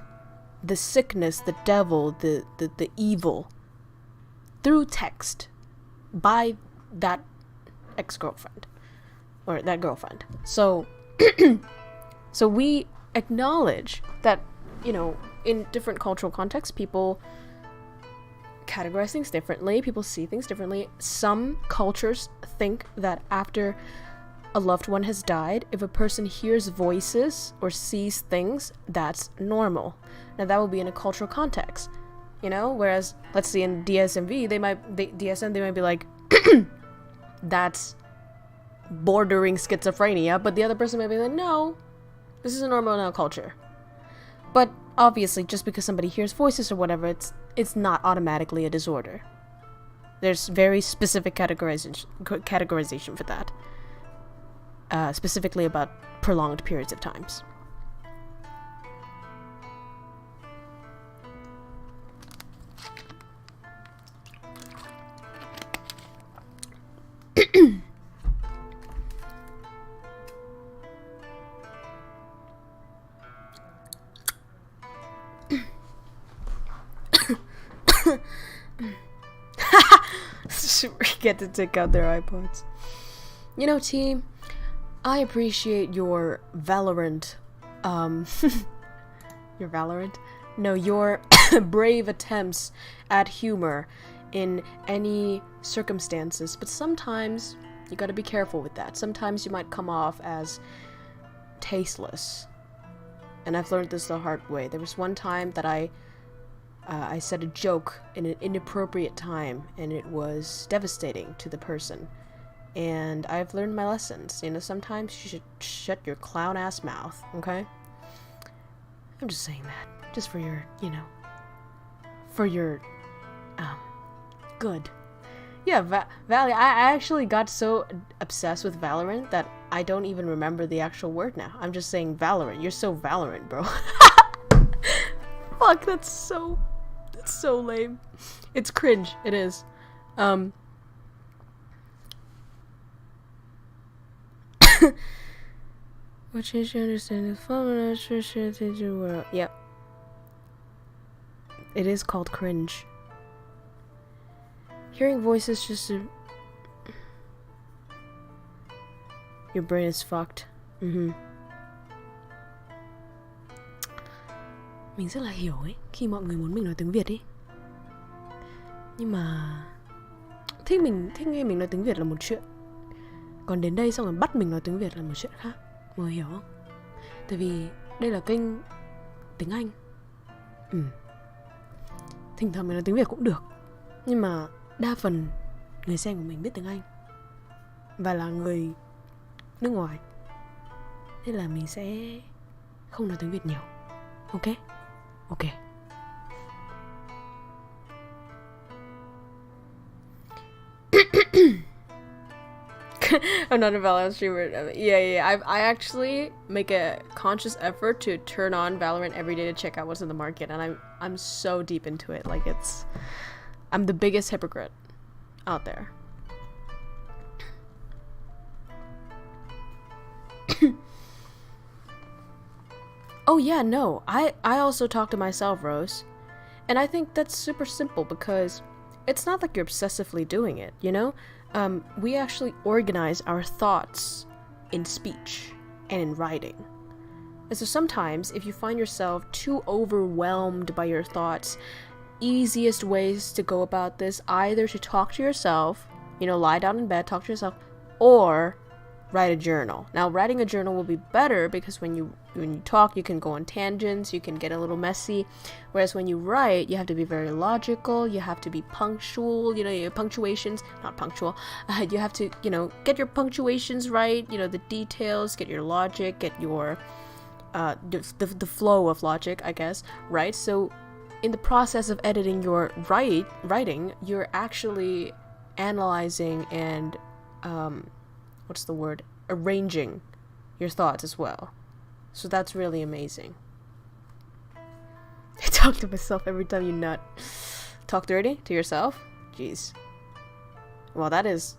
the sickness, the devil, the evil, through text by that ex-girlfriend, or that girlfriend. So so we acknowledge that, you know, in different cultural contexts, people categorize things differently, people see things differently. Some cultures think that after a loved one has died, if a person hears voices or sees things, that's normal. Now that will be in a cultural context, you know, whereas let's see in DSM, they might be like that's bordering schizophrenia, but the other person might be like, no, this is a normal in our culture. But obviously, just because somebody hears voices or whatever, it's not automatically a disorder. There's very specific categorization for that, specifically about prolonged periods of times. Get to take out their iPods. You know, team, I appreciate your Valorant, your Valorant? No, your brave attempts at humor in any circumstances, but sometimes you gotta be careful with that. Sometimes you might come off as tasteless, and I've learned this the hard way. There was one time that I said a joke in an inappropriate time, and it was devastating to the person. And I've learned my lessons. You know, sometimes you should shut your clown ass mouth, okay? I'm just saying that, just for your, you know, for your, good. Yeah, I actually got so obsessed with Valorant that I don't even remember the actual word now. I'm just saying Valorant. You're so Valorant, bro. Fuck, that's so lame. It's cringe. It is. What change you understand the phenomenon? Yep. It is called cringe. Hearing voices just to... Your brain is fucked. Mình rất là hiểu ấy khi mọi người muốn mình nói tiếng Việt ấy. Nhưng mà thích nghe mình nói tiếng Việt là một chuyện, còn đến đây xong rồi bắt mình nói tiếng Việt là một chuyện khác. Mọi người hiểu không? Tại vì đây là kênh tiếng Anh. Thỉnh thoảng mình nói tiếng Việt cũng được, nhưng mà đa phần người xem của mình biết tiếng Anh và là người nước ngoài, nên là mình sẽ không nói tiếng Việt nhiều. Ok? Ok. I'm not a Valorant streamer. Yeah. I actually make a conscious effort to turn on Valorant every day to check out what's in the market, and I'm so deep into it. Like, I'm the biggest hypocrite out there. Oh yeah, no. I also talk to myself, Rose. And I think that's super simple because it's not like you're obsessively doing it, you know? We actually organize our thoughts in speech and in writing. And so sometimes, if you find yourself too overwhelmed by your thoughts, easiest ways to go about this, either to talk to yourself, you know, lie down in bed, talk to yourself, or write a journal. Now, writing a journal will be better because when you talk, you can go on tangents, you can get a little messy. Whereas when you write, you have to be very logical, you have to be punctual, you know, your punctuations, not punctual, you have to, you know, get your punctuations right, you know, the details, get your logic, get your, the flow of logic, I guess, right? So, in the process of editing your writing, you're actually analyzing and, what's the word? Arranging your thoughts as well. So that's really amazing. I talk to myself every time you nut. Talk dirty to yourself? Jeez. Well, that is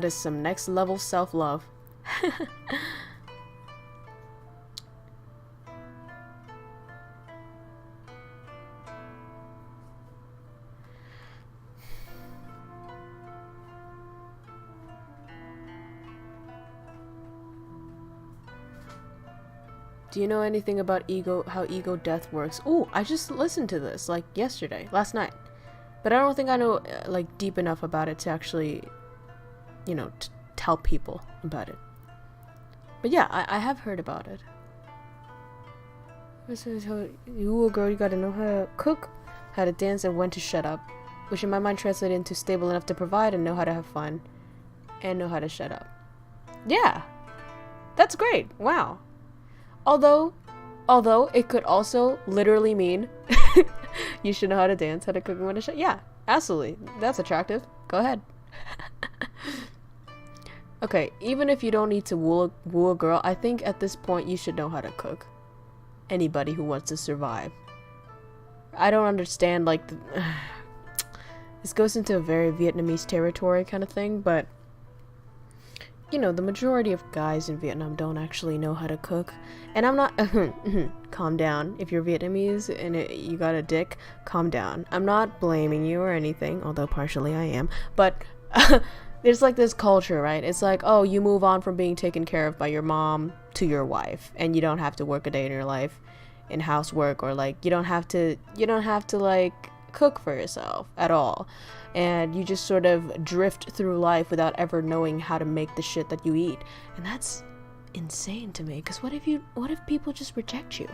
some next level self-love. Do you know anything about how ego death works? Oh, I just listened to this, like, last night. But I don't think I know, like, deep enough about it to actually, you know, tell people about it. But yeah, I have heard about it. You, girl, you gotta know how to cook, how to dance, and when to shut up. Which in my mind translated into stable enough to provide and know how to have fun. And know how to shut up. Yeah! That's great! Wow. Although it could also literally mean you should know how to dance, how to cook, and when to shut. Yeah, absolutely. That's attractive. Go ahead. Okay, even if you don't need to woo a girl, I think at this point you should know how to cook. Anybody who wants to survive. I don't understand, like, this goes into a very Vietnamese territory kind of thing, but you know, the majority of guys in Vietnam don't actually know how to cook. And I'm not, calm down. If you're Vietnamese and you got a dick, calm down. I'm not blaming you or anything, although partially I am. But there's like this culture, right? It's like, oh, you move on from being taken care of by your mom to your wife. And you don't have to work a day in your life in housework, or like, you don't have to like cook for yourself at all. And you just sort of drift through life without ever knowing how to make the shit that you eat. And that's insane to me, because what if people just reject you?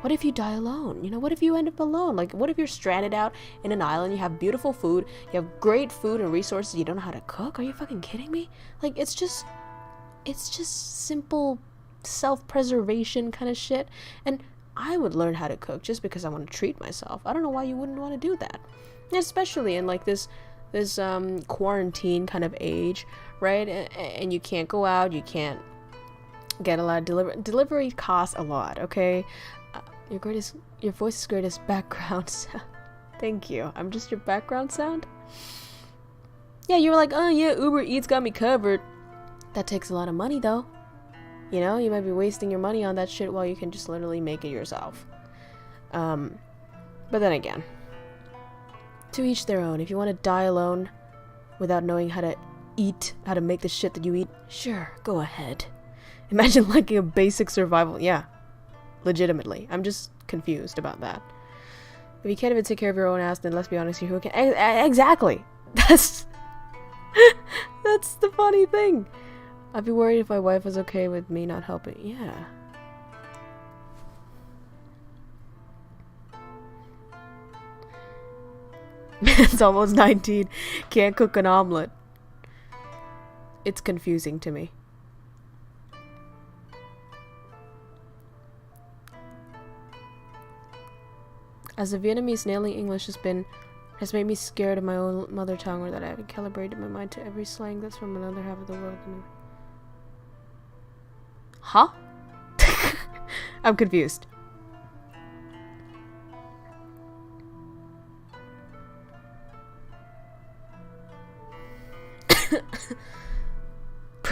What if you die alone? You know, what if you end up alone? Like, what if you're stranded out in an island, you have beautiful food, you have great food and resources, you don't know how to cook? Are you fucking kidding me? Like, it's just simple self-preservation kind of shit. And I would learn how to cook just because I want to treat myself. I don't know why you wouldn't want to do that. Especially in like this quarantine kind of age, right? And you can't go out, you can't get a lot of delivery costs a lot, okay? Your voice's greatest background sound. Thank you. I'm just your background sound? Yeah, you were like, oh yeah, Uber Eats got me covered. That takes a lot of money though. You know, you might be wasting your money on that shit while you can just literally make it yourself. But then again, to each their own. If you want to die alone without knowing how to eat, how to make the shit that you eat, sure, go ahead. Imagine liking a basic survival. Yeah, legitimately. I'm just confused about that. If you can't even take care of your own ass, then let's be honest, who can? Exactly. That's the funny thing. I'd be worried if my wife was okay with me not helping. Yeah. It's almost 19. Can't cook an omelet. It's confusing to me. As a Vietnamese, nailing English has made me scared of my own mother tongue, or that I haven't calibrated my mind to every slang that's from another half of the world. Huh? I'm confused.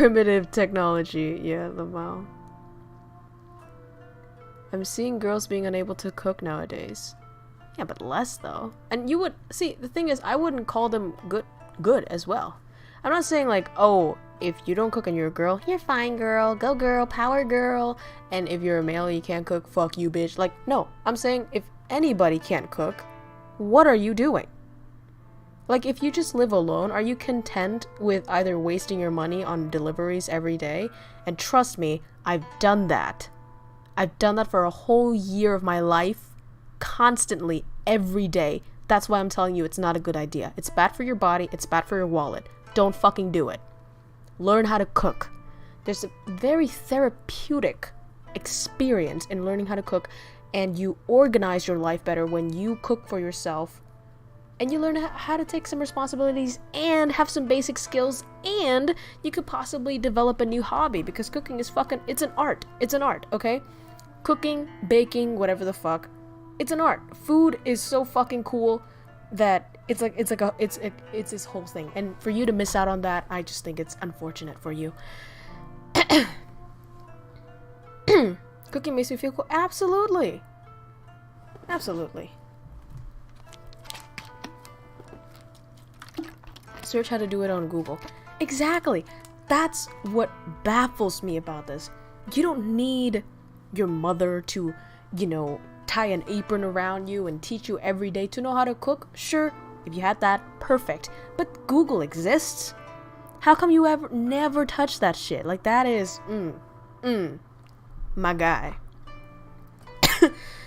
primitive technology. Yeah, the wow. I'm seeing girls being unable to cook nowadays. Yeah, but less though. And you would see, the thing is, I wouldn't call them good as well. I'm not saying like, oh, if you don't cook and you're a girl, you're fine, girl, go girl, power girl. And if you're a male, you can't cook, fuck you, bitch. Like, no, I'm saying if anybody can't cook, what are you doing? Like, if you just live alone, are you content with either wasting your money on deliveries every day? And trust me, I've done that. I've done that for a whole year of my life, constantly, every day. That's why I'm telling you it's not a good idea. It's bad for your body, it's bad for your wallet. Don't fucking do it. Learn how to cook. There's a very therapeutic experience in learning how to cook, and you organize your life better when you cook for yourself. And you learn how to take some responsibilities and have some basic skills, and you could possibly develop a new hobby, because cooking is fucking, it's an art. It's an art, okay? Cooking, baking, whatever the fuck. It's an art. Food is so fucking cool that it's this whole thing. And for you to miss out on that, I just think it's unfortunate for you. Cooking makes me feel cool. Absolutely. Absolutely. Search how to do it on Google. Exactly. That's what baffles me about this. You don't need your mother to, you know, tie an apron around you and teach you every day to know how to cook. Sure, if you had that, perfect. But Google exists. How come you never touch that shit? Like, that is, my guy.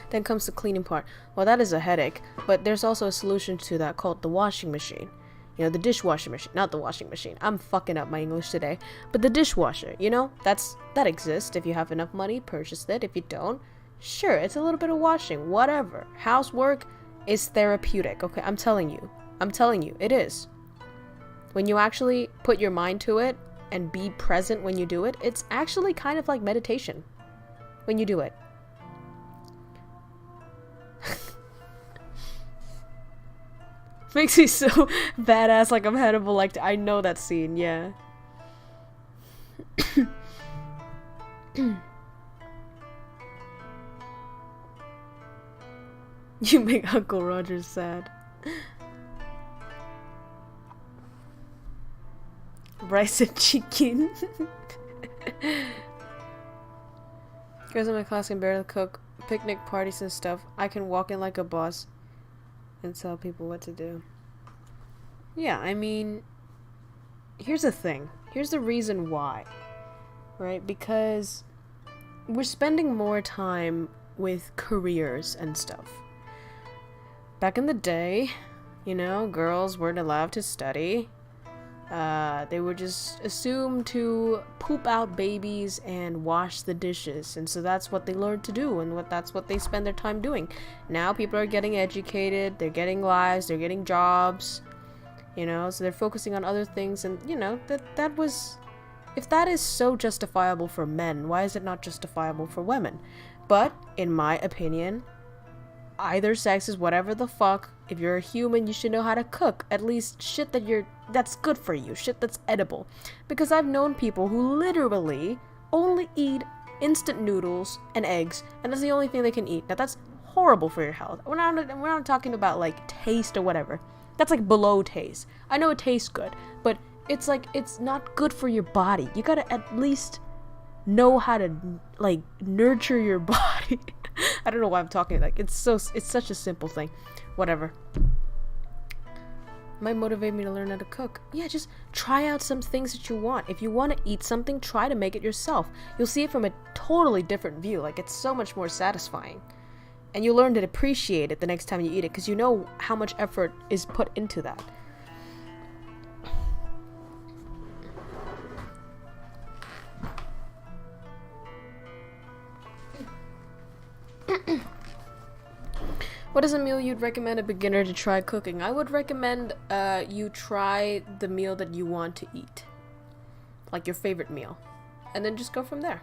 Then comes the cleaning part. Well, that is a headache, but there's also a solution to that called the washing machine. You know, the dishwasher machine, not the washing machine. I'm fucking up my English today. But the dishwasher, you know, that exists. If you have enough money, purchase it. If you don't, sure, it's a little bit of washing, whatever. Housework is therapeutic, okay? I'm telling you, it is. When you actually put your mind to it and be present when you do it, it's actually kind of like meditation when you do it. Makes me so badass, like I'm Hannibal, like I know that scene, yeah. You make Uncle Roger sad. Rice and chicken. Girls in my class can barely cook. Picnic parties and stuff. I can walk in like a boss and tell people what to do. Yeah, I mean, here's the thing. Here's the reason why. Right? Because we're spending more time with careers and stuff. Back in the day, you know, girls weren't allowed to study. They were just assumed to poop out babies and wash the dishes, and so that's what they learned to do, and that's what they spend their time doing. Now people are getting educated, they're getting lives, they're getting jobs, you know, so they're focusing on other things, and you know, that was, if that is so justifiable for men, why is it not justifiable for women? But in my opinion, either sex is whatever the fuck. If you're a human, you should know how to cook. At least shit that's good for you. Shit that's edible. Because I've known people who literally only eat instant noodles and eggs, and that's the only thing they can eat. Now that's horrible for your health. We're not talking about like taste or whatever. That's like below taste. I know it tastes good, but it's like, it's not good for your body. You gotta at least know how to like nurture your body. I don't know why I'm talking like it's such a simple thing. Whatever. Might motivate me to learn how to cook. Yeah, just try out some things that you want. If you want to eat something, try to make it yourself. You'll see it from a totally different view. Like, it's so much more satisfying. And you'll learn to appreciate it the next time you eat it, because you know how much effort is put into that. What is a meal you'd recommend a beginner to try cooking? I would recommend you try the meal that you want to eat. Like your favorite meal. And then just go from there.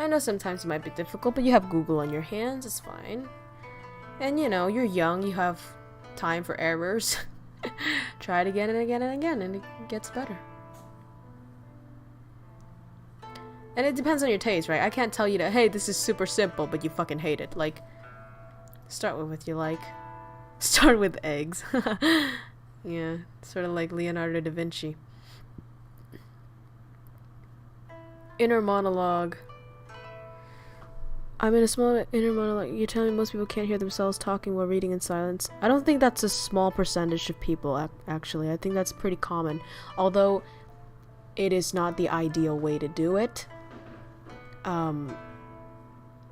I know sometimes it might be difficult, but you have Google on your hands, it's fine. And you know, you're young, you have time for errors. Try it again and again and again, and it gets better. And it depends on your taste, right? I can't tell you that, hey, this is super simple, but you fucking hate it. Like, start with what you like. Start with eggs. Yeah, sort of like Leonardo da Vinci. Inner monologue. I'm in a small inner monologue. You're telling me most people can't hear themselves talking while reading in silence? I don't think that's a small percentage of people, actually. I think that's pretty common. Although, it is not the ideal way to do it.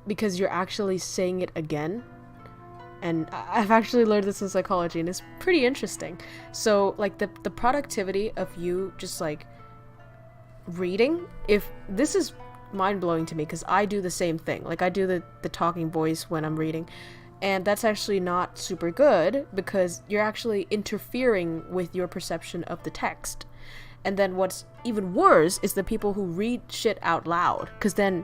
Because you're actually saying it again. And I've actually learned this in psychology, and it's pretty interesting. So, like, the productivity of you just, like, reading, if this is mind-blowing to me, because I do the same thing. Like, I do the talking voice when I'm reading, and that's actually not super good, because you're actually interfering with your perception of the text. And then what's even worse is the people who read shit out loud, because then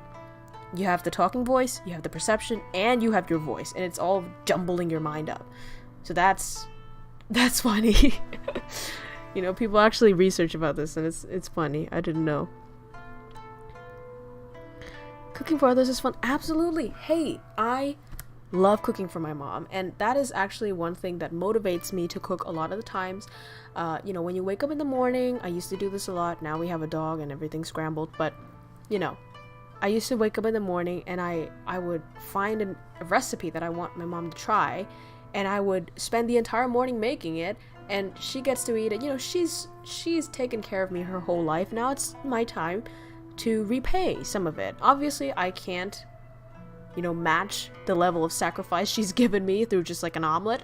you have the talking voice, you have the perception, and you have your voice, and it's all jumbling your mind up. So that's funny. You know, people actually research about this, and it's funny. I didn't know. Cooking for others is fun. Absolutely. Hey, I love cooking for my mom, and that is actually one thing that motivates me to cook a lot of the times. You know, when you wake up in the morning, I used to do this a lot. Now we have a dog and everything's scrambled, but you know, I used to wake up in the morning and I would find a recipe that I want my mom to try, and I would spend the entire morning making it, and she gets to eat it. You know, she's taken care of me her whole life. Now it's my time to repay some of it. Obviously, I can't, you know, match the level of sacrifice she's given me through just like an omelet,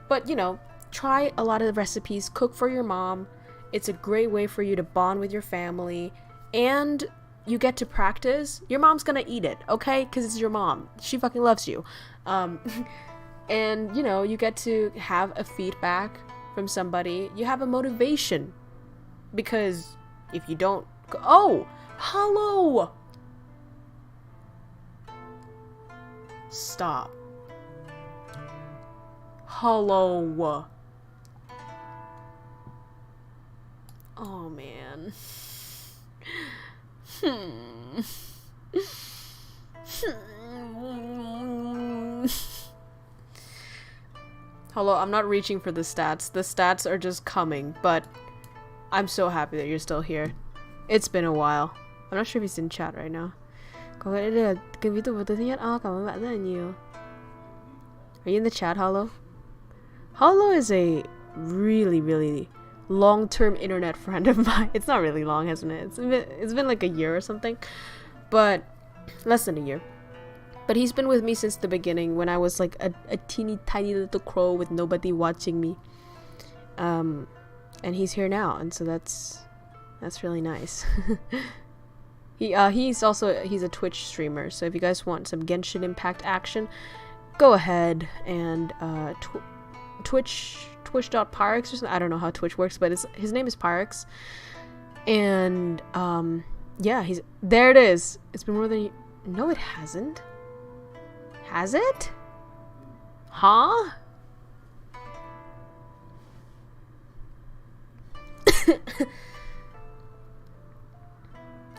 but you know, try a lot of the recipes, cook for your mom. It's a great way for you to bond with your family, and you get to practice. Your mom's gonna eat it, okay? Because it's your mom. She fucking loves you. And, you know, you get to have a feedback from somebody. You have a motivation. Because if you don't... Oh! Hello! Stop. Hello. Oh, man. Hello, I'm not reaching for the stats. The stats are just coming, but I'm so happy that you're still here. It's been a while. I'm not sure if he's in chat right now. Are you in the chat, Hollow? Hollow is a really long-term internet friend of mine. It's not really long, hasn't it? It's been like a year or something, but less than a year. But he's been with me since the beginning, when I was like a teeny tiny little crow with nobody watching me. And he's here now, and so that's really nice. He's a Twitch streamer, so if you guys want some Genshin Impact action, go ahead and twitch.pyrex or something. I don't know how Twitch works, but his name is Pyrex. And yeah, there it is. It's been more than no, it hasn't. Has it? Huh?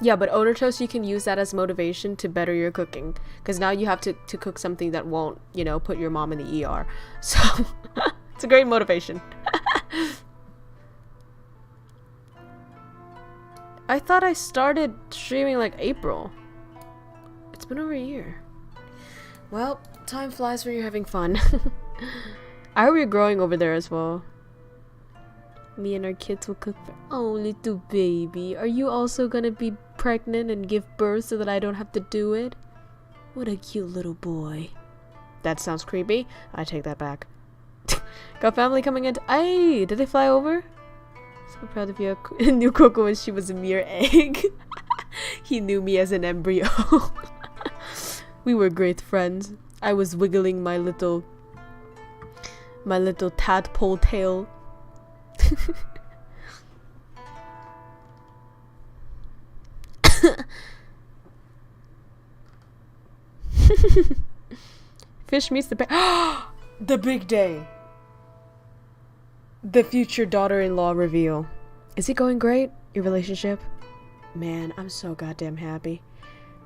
Yeah, but Onotos, you can use that as motivation to better your cooking, because now you have to cook something that won't, you know, put your mom in the ER. So it's a great motivation. I thought I started streaming like April. It's been over a year. Well, time flies when you're having fun. I hope you're growing over there as well. Me and our kids will cook for... Oh, little baby. Are you also gonna be pregnant and give birth so that I don't have to do it? What a cute little boy. That sounds creepy. I take that back. Got family coming in. Ay, did they fly over? So proud of you. Knew Coco when she was a mere egg. He knew me as an embryo. We were great friends. I was wiggling my little tadpole tail. Fish meets the bear. The big day. The future daughter-in-law reveal. Is it going great? Your relationship? Man, I'm so goddamn happy.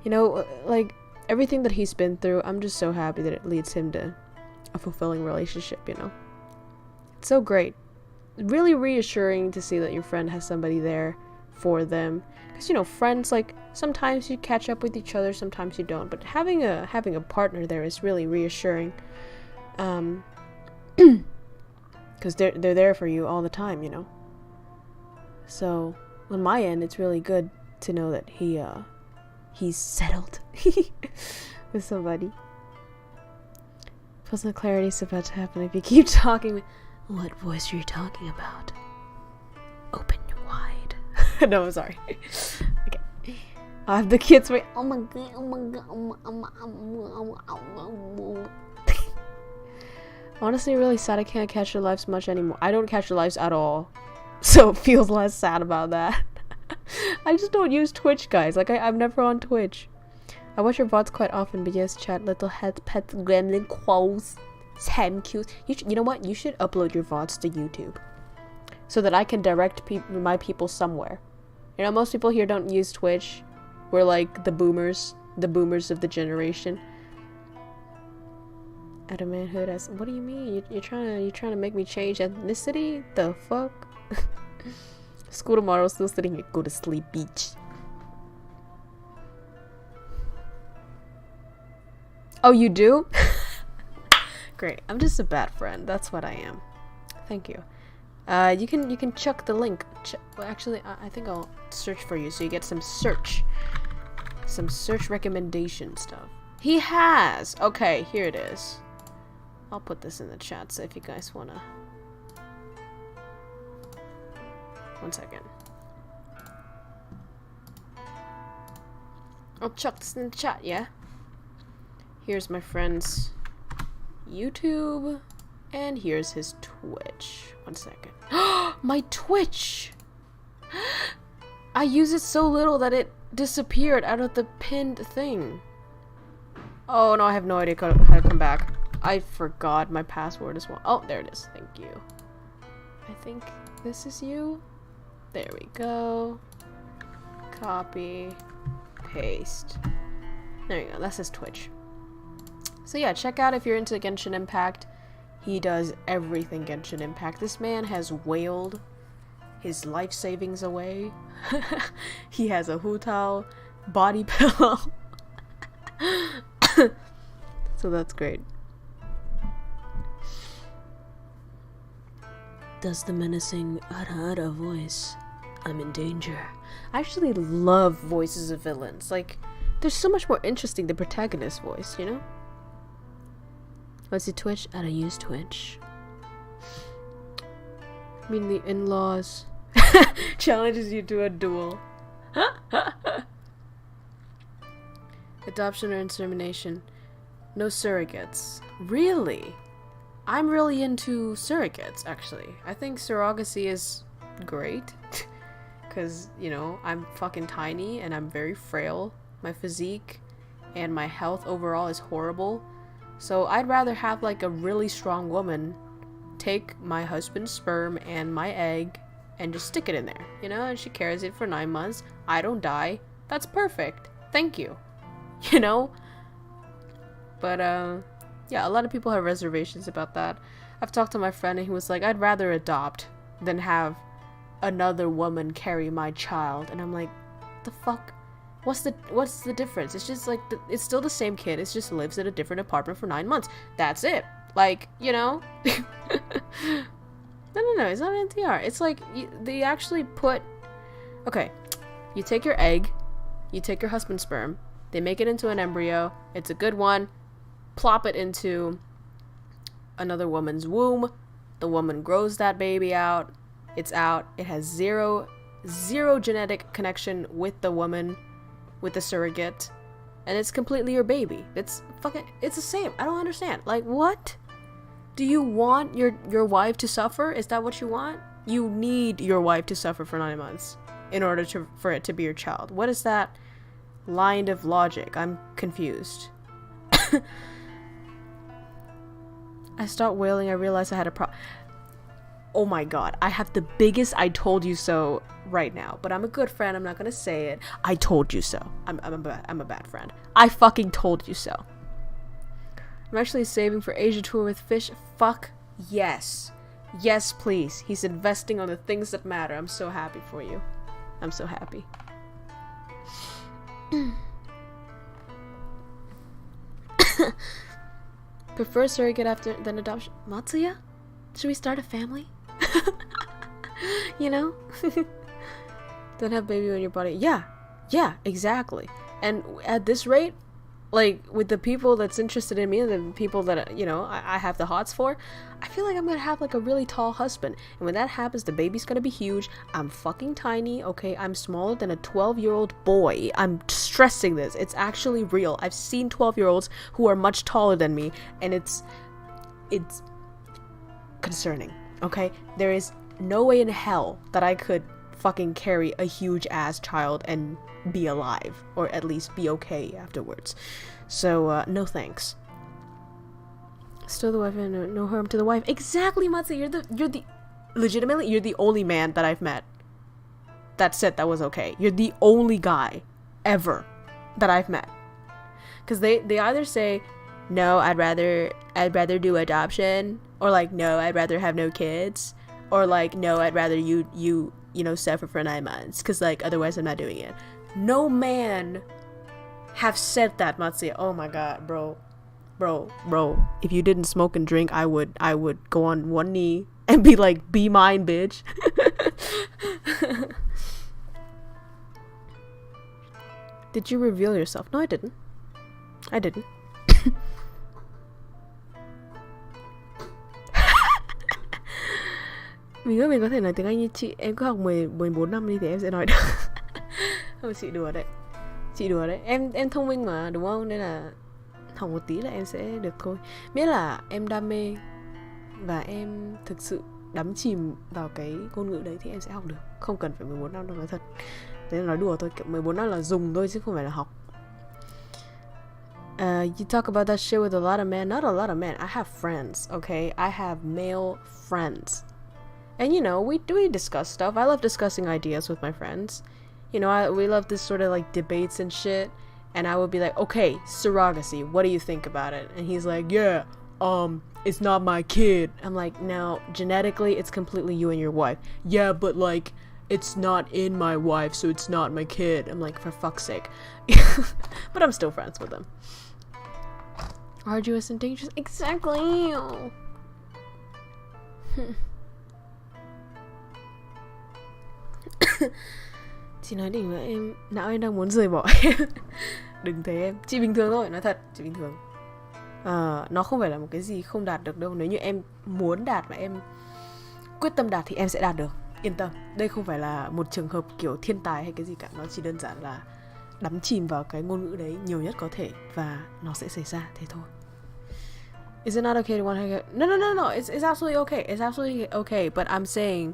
You know, like, everything that he's been through, I'm just so happy that it leads him to a fulfilling relationship, you know? It's so great. Really reassuring to see that your friend has somebody there for them. Because, you know, friends, like, sometimes you catch up with each other, sometimes you don't. But having a partner there is really reassuring. Because they're there for you all the time, you know? So, on my end, it's really good to know that he's settled with somebody. Personal clarity is about to happen if you keep talking. What voice are you talking about? Open wide. No, I'm sorry. Okay. I have the kids wait. Oh my god, oh my god, Honestly, really sad I can't catch your lives much anymore. I don't catch your lives at all. So it feels less sad about that. I just don't use Twitch, guys. Like, I'm never on Twitch. I watch your VODs quite often, but yes, chat, little head, pets, gremlin, quos, Sam cues. You know what? You should upload your VODs to YouTube. So that I can direct my people somewhere. You know, most people here don't use Twitch. We're like the boomers of the generation. At a manhood as what do you mean? You're trying to make me change ethnicity? The fuck? School tomorrow, still sitting here. Go to sleep, beach. Oh, you do? Great. I'm just a bad friend. That's what I am. Thank you. You can chuck the link. Well, actually, I think I'll search for you so you get some search recommendation stuff. He has. Okay, here it is. I'll put this in the chat so if you guys wanna. 1 second. I'll chuck this in the chat, yeah? Here's my friend's YouTube, and here's his Twitch. 1 second. My Twitch! I use it so little that it disappeared out of the pinned thing. Oh no, I have no idea how to come back. I forgot my password as well. Oh, there it is. Thank you. I think this is you. There we go. Copy. Paste. There you go. That's his Twitch. So yeah, check out if you're into Genshin Impact. He does everything Genshin Impact. This man has wailed his life savings away. He has a Hutao body pillow. So that's great. Does the menacing Ara voice. I'm in danger. I actually love voices of villains. Like, they're so much more interesting than protagonist voice, you know? What's your Twitch? I don't use Twitch. I mean, the in-laws challenges you to a duel. Adoption or insemination. No surrogates. Really? I'm really into surrogates, actually. I think surrogacy is great. Because, you know, I'm fucking tiny and I'm very frail. My physique and my health overall is horrible. So I'd rather have, like, a really strong woman take my husband's sperm and my egg and just stick it in there, you know? And she carries it for 9 months. I don't die. That's perfect. Thank you. You know? But, yeah, a lot of people have reservations about that. I've talked to my friend and he was like, I'd rather adopt than have another woman carry my child. And I'm like, the fuck? What's the difference? It's just like, it's still the same kid. It just lives in a different apartment for 9 months. That's it. Like, you know? No, it's not NTR. It's like, they actually put... Okay, you take your egg, you take your husband's sperm, they make it into an embryo, it's a good one, plop it into another woman's womb, the woman grows that baby out, it's out, it has zero genetic connection with the woman, with the surrogate, and it's completely your baby. It's the same. I don't understand. Like, what? Do you want your wife to suffer? Is that what you want? You need your wife to suffer for 9 months in order for it to be your child. What is that line of logic? I'm confused. I stopped wailing. I realized I had a problem. oh my god, I have the biggest I told you so right now. But I'm a good friend, I'm not gonna say it. I told you so. I'm a bad friend. I fucking told you so. I'm actually saving for Asia tour with Fish. Fuck yes. Yes, please. He's investing on the things that matter. I'm so happy for you. I'm so happy. Prefer surrogate after than adoption. Matsuya? Should we start a family? You know? Don't have baby on your body. Yeah, exactly. And at this rate, like, with the people that's interested in me and the people that, you know, I have the hots for, I feel like I'm gonna have, like, a really tall husband. And when that happens, the baby's gonna be huge. I'm fucking tiny, okay? I'm smaller than a 12-year-old boy. I'm stressing this. It's actually real. I've seen 12-year-olds who are much taller than me, and it's concerning, okay? There is no way in hell that I could fucking carry a huge-ass child and be alive, or at least be okay afterwards. So, no thanks. Still the wife and no harm to the wife. Exactly, Matsu. You're the legitimately, you're the only man that I've met that said that was okay. You're the only guy ever that I've met. Because they either say, no, I'd rather do adoption, or like, no, I'd rather have no kids, or like, no, I'd rather you know, suffer for 9 months, because like, otherwise I'm not doing it. No man have said that, Matsuya. Oh my god, bro. If you didn't smoke and drink, I would go on one knee and be like, be mine, bitch. Did you reveal yourself? No, I didn't. Mình có thể nói tiếng Anh như chị. Em có học 14 năm đi thì em sẽ nói được. Thôi chị đùa đấy. Em thông minh mà, đúng không? Nên là học một tí là em sẽ được thôi. Miễn là em đam mê và em thực sự đắm chìm vào cái ngôn ngữ đấy thì em sẽ học được. Không cần phải 14 năm đâu, nói thật. Đấy là nói đùa thôi, 14 năm là dùng thôi chứ không phải là học. You talk about that shit with a lot of men. Not a lot of men. I have friends, okay? I have male friends. And you know, we discuss stuff. I love discussing ideas with my friends. You know, we love this sort of like debates and shit. And I would be like, okay, surrogacy, what do you think about it? And he's like, yeah, it's not my kid. I'm like, no, genetically, it's completely you and your wife. Yeah, but like, it's not in my wife, so it's not my kid. I'm like, for fuck's sake. But I'm still friends with him. Arduous and dangerous. Exactly. Chị nói đỉnh mà em, não em đang muốn rời bỏ em. Đừng thế em. Chị bình thường thôi, nói thật, chị bình thường. Nó không phải là một cái gì không đạt được đâu. Nếu như em muốn đạt và em quyết tâm đạt thì em sẽ đạt được. Yên tâm. Đây không phải là một trường hợp kiểu thiên tài hay cái gì cả. Nó chỉ đơn giản là đắm chìm vào cái ngôn ngữ đấy nhiều nhất có thể và nó sẽ xảy ra, thế thôi. Is it not okay to want to... No. It's absolutely okay. It's absolutely okay. But I'm saying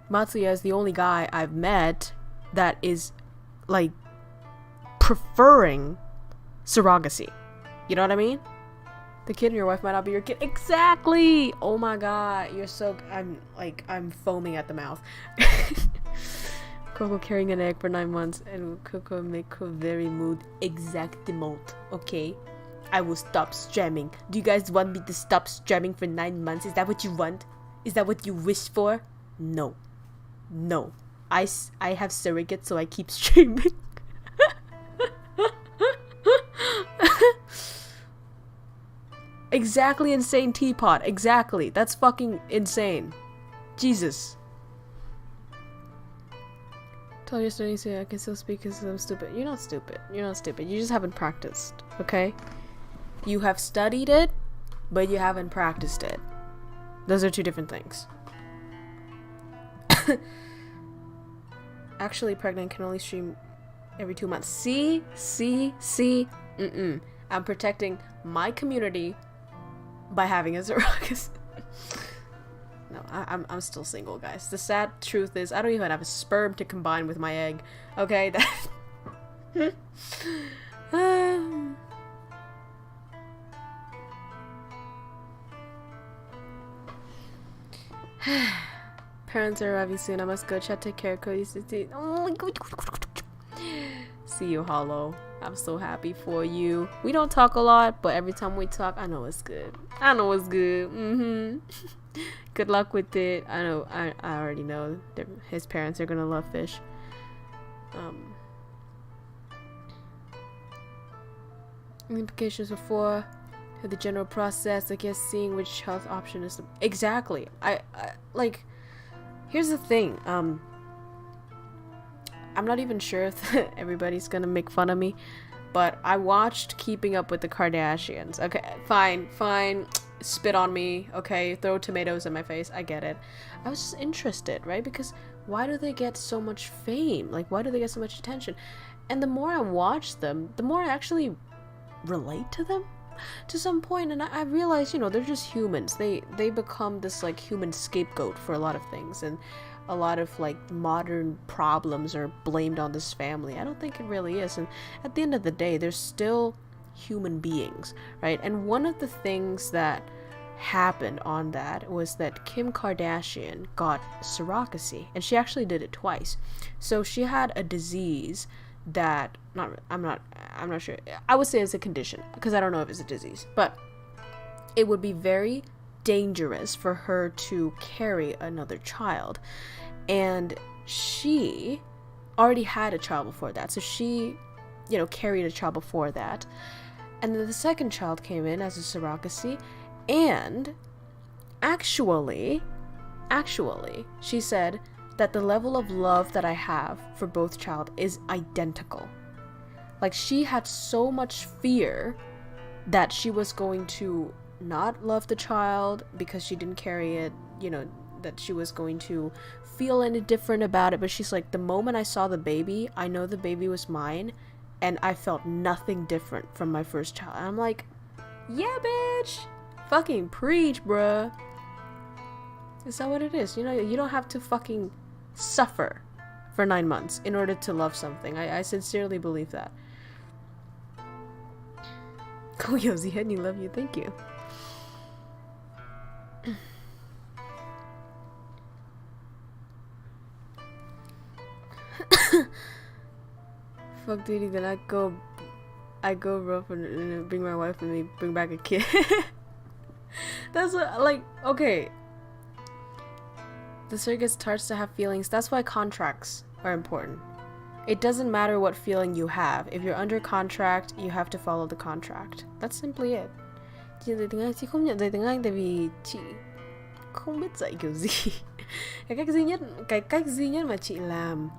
Matsuya is the only guy I've met that is, like, preferring surrogacy. You know what I mean? The kid in your wife might not be your kid. Exactly! Oh my god. You're so... I'm foaming at the mouth. KROWKO carrying an egg for 9 months and KROWKO make her very mood exactement. Okay? I will stop streaming. Do you guys want me to stop streaming for 9 months? Is that what you want? Is that what you wish for? No. I have surrogates, so I keep streaming. Exactly, insane teapot. Exactly. That's fucking insane. Jesus. Tell your studies so I can still speak because I'm stupid. You're not stupid. You just haven't practiced, okay? You have studied it, but you haven't practiced it. Those are two different things. Actually pregnant, can only stream every 2 months. See? I'm protecting my community by having a surrogate. No, I'm still single, guys. The sad truth is I don't even have a sperm to combine with my egg. Okay, that... Parents are arriving soon. I must go chat to KROWKO. Oh my god. See you, Hollow. I'm so happy for you. We don't talk a lot, but every time we talk, I know it's good. I know it's good. Good luck with it. I know. I already know that his parents are gonna love fish. Implications before the general process, I guess, seeing which health option is exactly. I like. Here's the thing. I'm not even sure if everybody's gonna make fun of me, but I watched Keeping Up with the Kardashians. Okay, fine. Spit on me. Okay, throw tomatoes in my face. I get it. I was just interested, right? Because why do they get so much fame? Like, why do they get so much attention? And the more I watch them, the more I actually relate to them to some point, and I realize, you know, they're just humans. They become this like human scapegoat for a lot of things, and a lot of like modern problems are blamed on this family. I don't think it really is, and at the end of the day, they're still human beings, right? And one of the things that happened on that was that Kim Kardashian got surrogacy, and she actually did it twice. So she had a disease that I'm not sure. I would say it's a condition, because I don't know if it's a disease, but it would be very dangerous for her to carry another child, and she already had a child before that, so she, you know, carried a child before that, and then the second child came in as a surrogacy, and actually she said that the level of love that I have for both child is identical. Like, she had so much fear that she was going to not love the child because she didn't carry it, you know, that she was going to feel any different about it, but she's like, the moment I saw the baby, I know the baby was mine, and I felt nothing different from my first child. And I'm like, yeah, bitch, fucking preach, bruh. Is that what it is? You know, you don't have to fucking suffer for 9 months in order to love something. I sincerely believe that. Cool, Yosi, Henny, love you, thank you. Fuck duty, then I go rough and bring my wife and they bring back a kid. That's what, like, okay. The surrogate starts to have feelings. That's why contracts are important. It doesn't matter what feeling you have. If you're under contract, you have to follow the contract. That's simply it. Chị không nhận dạy tiếng Anh tại vì chị không biết dạy kiểu gì. Cái cách duy nhất mà chị làm,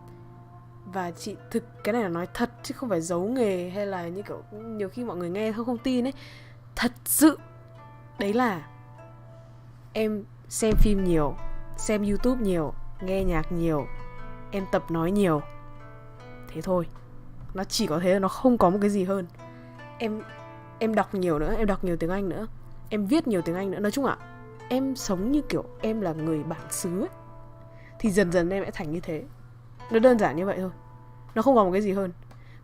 và chị thực, cái này là nói thật chứ không phải giấu nghề hay là như kiểu nhiều khi mọi người nghe không tin ấy. Thật sự đấy là em xem phim nhiều, xem YouTube nhiều, nghe nhạc nhiều, em tập nói nhiều. Thế thôi. Nó chỉ có thế, nó không có một cái gì hơn. Em đọc nhiều nữa, em đọc nhiều tiếng Anh nữa, em viết nhiều tiếng Anh nữa. Nói chung ạ, em sống như kiểu em là người bản xứ ấy. Thì dần dần em sẽ thành như thế. Nó đơn giản như vậy thôi. Nó không có một cái gì hơn.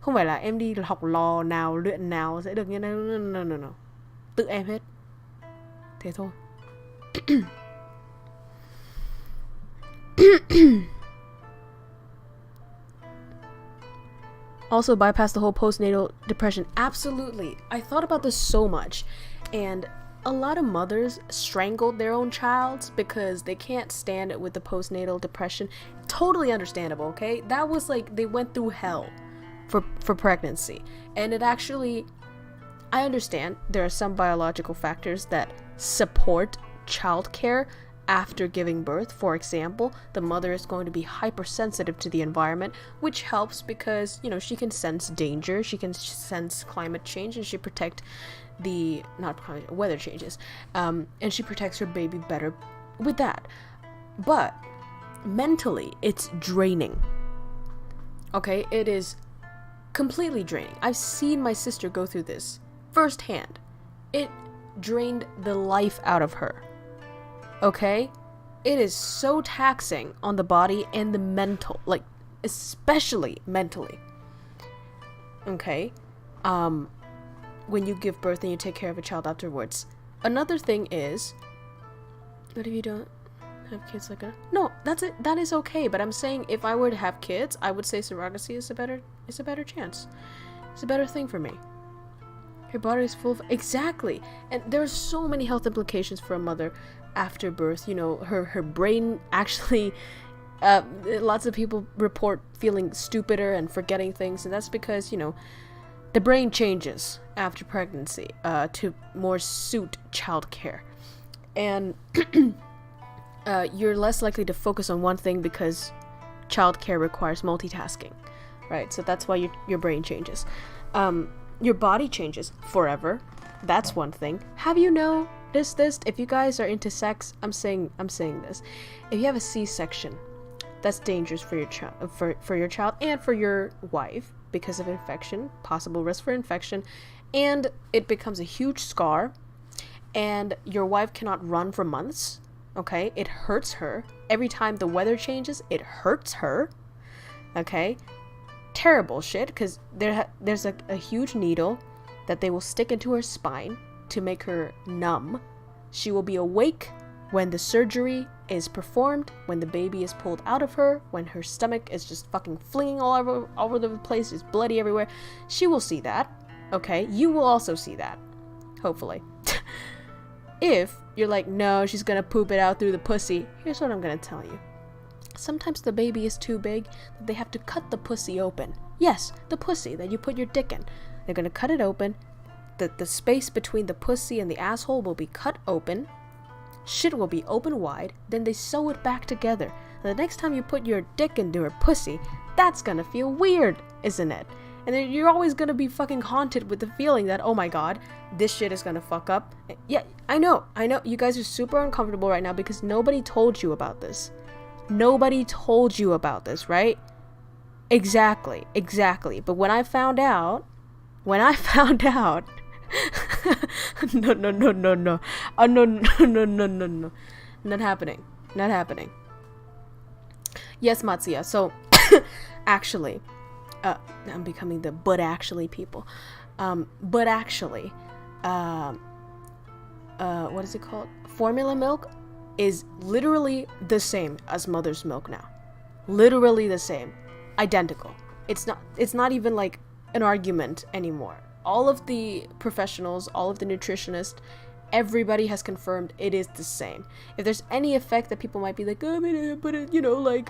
Không phải là em đi học lò nào, luyện nào sẽ được như này. No. Tự em hết. Thế thôi. Also bypass the whole postnatal depression. Absolutely. I thought about this so much, and a lot of mothers strangled their own child because they can't stand it with the postnatal depression. Totally understandable, okay? That was like, they went through hell for pregnancy. And it actually, I understand there are some biological factors that support childcare after giving birth. For example, the mother is going to be hypersensitive to the environment, which helps because, you know, she can sense danger, she can sense climate change, and she protect the, not climate, weather changes, and she protects her baby better with that. But mentally, it's draining. Okay, it is completely draining. I've seen my sister go through this firsthand. It drained the life out of her. Okay? It is so taxing on the body and the mental, like, especially mentally. Okay? When you give birth and you take care of a child afterwards. Another thing is, what if you don't have kids like a... No, that's it. That is okay. But I'm saying if I were to have kids, I would say surrogacy is a better chance. It's a better thing for me. Her body is full of... Exactly. And there are so many health implications for a mother after birth. You know, her brain actually... lots of people report feeling stupider and forgetting things. And that's because, you know, the brain changes after pregnancy to more suit childcare. And you're less likely to focus on one thing because childcare requires multitasking, right? So that's why your brain changes. Your body changes forever. That's one thing. Have you noticed this? If you guys are into sex, I'm saying this. If you have a C-section, that's dangerous for your child, for your child and for your wife because of infection, possible risk for infection, and it becomes a huge scar, and your wife cannot run for months. Okay, it hurts her every time the weather changes. It hurts her. Okay, terrible shit. Because there's a huge needle that they will stick into her spine to make her numb. She will be awake when the surgery is performed, when the baby is pulled out of her, when her stomach is just fucking flinging all over the place, it's bloody everywhere. She will see that. Okay, you will also see that. Hopefully. If you're like, no, she's gonna poop it out through the pussy, here's what I'm gonna tell you. Sometimes the baby is too big that they have to cut the pussy open. Yes, the pussy that you put your dick in. They're gonna cut it open. The space between the pussy and the asshole will be cut open. Shit will be open wide. Then they sew it back together. And the next time you put your dick into her pussy, that's gonna feel weird, isn't it? And then you're always gonna be fucking haunted with the feeling that, oh my god, this shit is gonna fuck up. Yeah, I know, you guys are super uncomfortable right now because nobody told you about this. Nobody told you about this, right? Exactly. But when I found out, no. Oh, no. Not happening. Yes, Matsuya. So, actually, I'm becoming the but actually people. What is it called? Formula milk is literally the same as mother's milk now. Literally the same. Identical. It's not even like an argument anymore. All of the professionals, all of the nutritionists, everybody has confirmed it is the same. If there's any effect that people might be like, oh, but it, you know, like,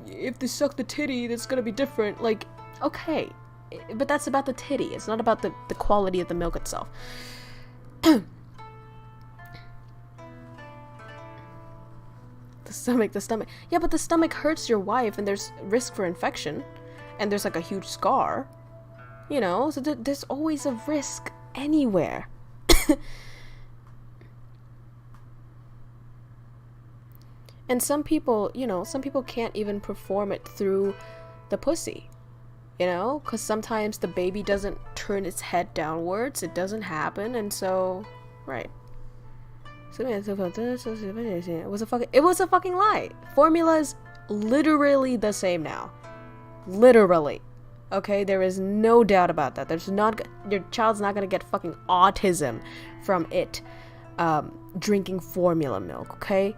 if they suck the titty, that's gonna be different. Like, okay, but that's about the titty. It's not about the quality of the milk itself. The stomach. Yeah, but the stomach hurts your wife, and there's risk for infection, and there's like a huge scar. You know, so there's always a risk anywhere. And some people can't even perform it through the pussy. You know, because sometimes the baby doesn't turn its head downwards. It doesn't happen, and so, right. It was a fucking lie. Formula's literally the same now. Literally. Okay, there is no doubt about that. Your child's not gonna get fucking autism from it drinking formula milk, okay?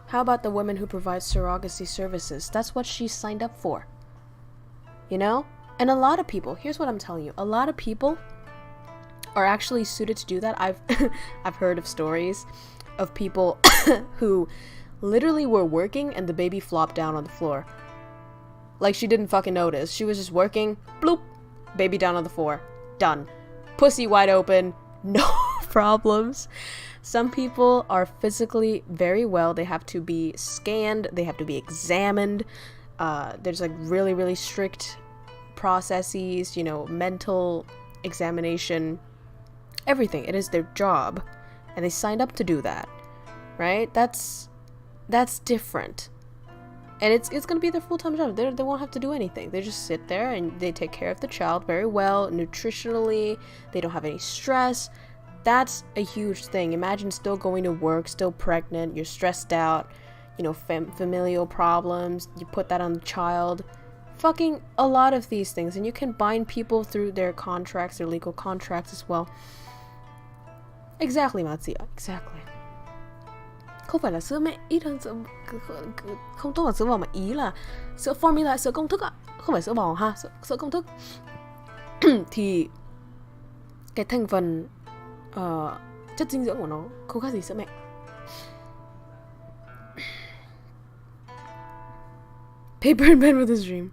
How about the women who provide surrogacy services? That's what she signed up for. You know? And a lot of people, here's what I'm telling you, a lot of people are actually suited to do that. I've heard of stories of people who literally were working and the baby flopped down on the floor. Like she didn't fucking notice. She was just working, bloop, baby down on the floor, done. Pussy wide open, no problems. Some people are physically very well. They have to be scanned. They have to be examined. There's like really, really strict processes, you know, mental examination, everything. It is their job. And they signed up to do that, right? That's different. And it's going to be their full-time job. They won't have to do anything. They just sit there and they take care of the child very well, nutritionally. They don't have any stress. That's a huge thing. Imagine still going to work, still pregnant, you're stressed out, you know, familial problems, you put that on the child. fucking a lot of these things, and you can bind people through their contracts, their legal contracts as well. Exactly, Matsuya. Exactly. Không phải là sữa mẹ ít hơn sữa không tốt bằng sữa bò, mà ý là sữa formula, sữa công thức ạ. Không phải sữa bò ha, sữa công thức. Thì cái thành phần chất dinh dưỡng của nó không khác gì sữa mẹ. Paper in bed with his dream.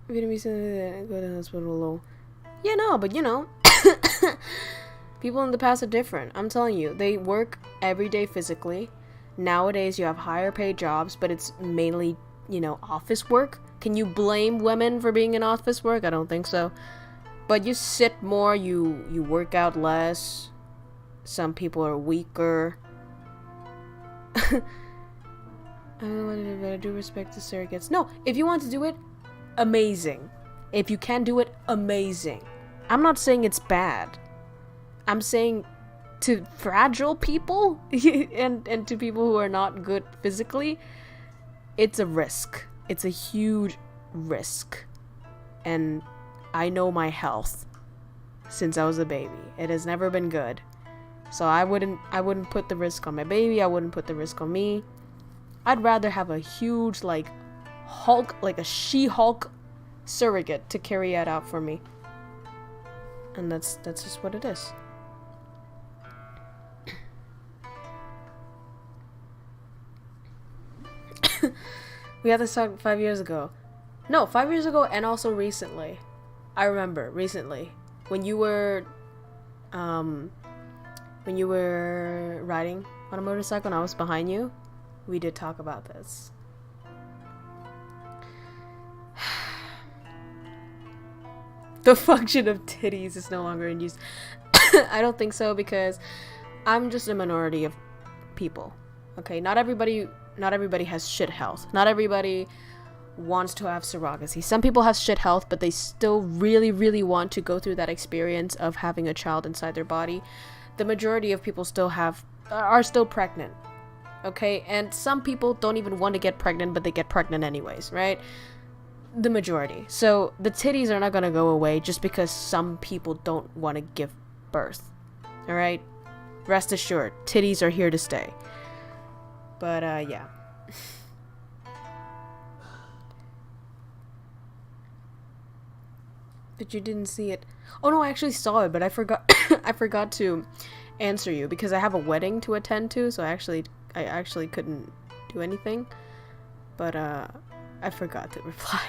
Vietnamese go to the hospital alone. Yeah, no, but you know, people in the past are different. I'm telling you, they work every day physically. Nowadays, you have higher paid jobs, but it's mainly, you know, office work. Can you blame women for being in office work? I don't think so. But you sit more, you work out less. Some people are weaker. I do respect the surrogates. No, if you want to do it, amazing. If you can do it, amazing. I'm not saying it's bad. I'm saying to fragile people and to people who are not good physically, it's a risk. It's a huge risk. And I know my health since I was a baby. It has never been good. So I wouldn't put the risk on my baby. I wouldn't put the risk on me. I'd rather have a huge, like, Hulk, like a She-Hulk surrogate to carry it out for me. And that's just what it is. We had this talk 5 years ago. No, 5 years ago, and also recently. I remember recently when you were riding on a motorcycle and I was behind you. We did talk about this. The function of titties is no longer in use. I don't think so, because I'm just a minority of people. Okay, not everybody has shit health. Not everybody wants to have surrogacy. Some people have shit health, but they still really, really want to go through that experience of having a child inside their body. The majority of people are still pregnant. Okay, and some people don't even want to get pregnant, but they get pregnant anyways, right? The majority. So the titties are not gonna go away just because some people don't want to give birth. Alright? Rest assured, titties are here to stay. But, yeah. But you didn't see it. Oh no, I actually saw it, but I forgot I forgot to answer you because I have a wedding to attend to, so I actually couldn't do anything. But I forgot to reply.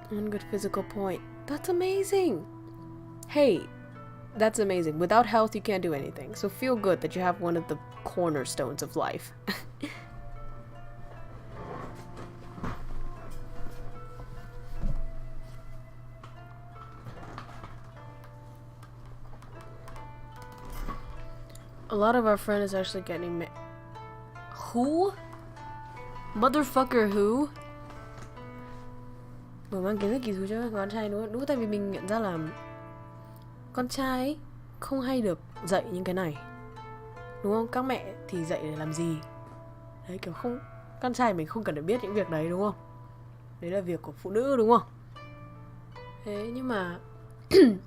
One good physical point. That's amazing. Hey, that's amazing. Without health, you can't do anything. So feel good that you have one of the cornerstones of life. A lot of our friends is actually getting Who? Motherfucker who? Mở mang kiến thức kỳ thú cho con trai đúng không? Tại vì mình nhận ra là con trai không hay được dạy những cái này, đúng không? Các mẹ thì dạy để làm gì? Đấy, kiểu không, con trai mình không cần phải biết những việc đấy, đúng không? Đấy là việc của phụ nữ, đúng không? Thế nhưng mà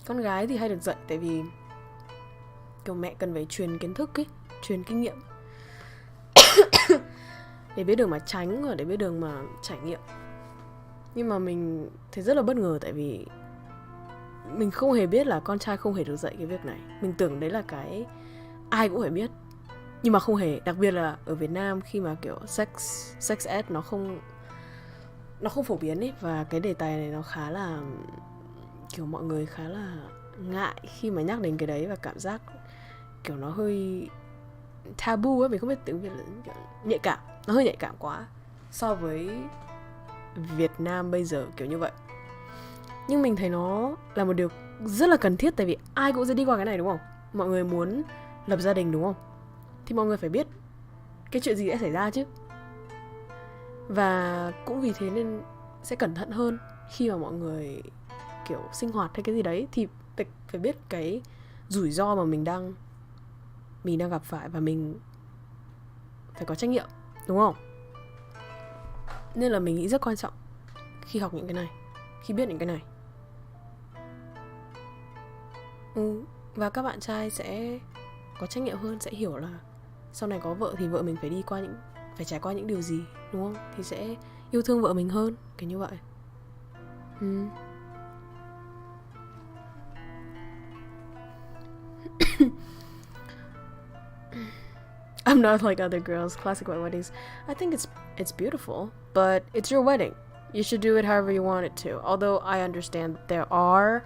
con gái thì hay được dạy, tại vì kiểu mẹ cần phải truyền kiến thức ấy, truyền kinh nghiệm để biết đường mà tránh và để biết đường mà trải nghiệm. Nhưng mà mình thấy rất là bất ngờ, tại vì mình không hề biết là con trai không hề được dạy cái việc này. Mình tưởng đấy là cái ai cũng phải biết, nhưng mà không hề. Đặc biệt là ở Việt Nam, khi mà kiểu sex ed nó không phổ biến ấy, và cái đề tài này nó khá là kiểu mọi người khá là ngại khi mà nhắc đến cái đấy, và cảm giác kiểu nó hơi taboo ấy, mình không biết tiếng Việt là kiểu nhạy cảm, nó hơi nhạy cảm quá so với Việt Nam bây giờ, kiểu như vậy. Nhưng mình thấy nó là một điều rất là cần thiết, tại vì ai cũng sẽ đi qua cái này, đúng không? Mọi người muốn lập gia đình, đúng không? Thì mọi người phải biết cái chuyện gì sẽ xảy ra chứ. Và cũng vì thế nên sẽ cẩn thận hơn khi mà mọi người kiểu sinh hoạt hay cái gì đấy, thì phải biết cái rủi ro mà mình đang gặp phải, và mình phải có trách nhiệm, đúng không? Nên là mình nghĩ rất quan trọng khi học những cái này, khi biết những cái này. Và các bạn trai sẽ có trách nhiệm hơn, sẽ hiểu là sau này có vợ thì vợ mình phải trải qua những điều gì, đúng không? Thì sẽ yêu thương vợ mình hơn, kiểu như vậy. I'm not like other girls. Classic white weddings. I think it's beautiful, but it's your wedding. You should do it however you want it to. Although I understand that there are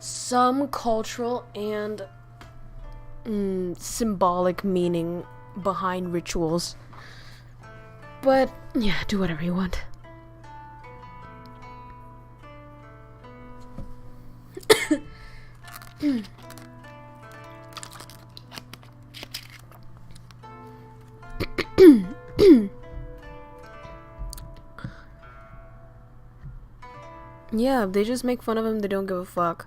some cultural and symbolic meaning behind rituals. But yeah, do whatever you want. Yeah, they just make fun of him, they don't give a fuck.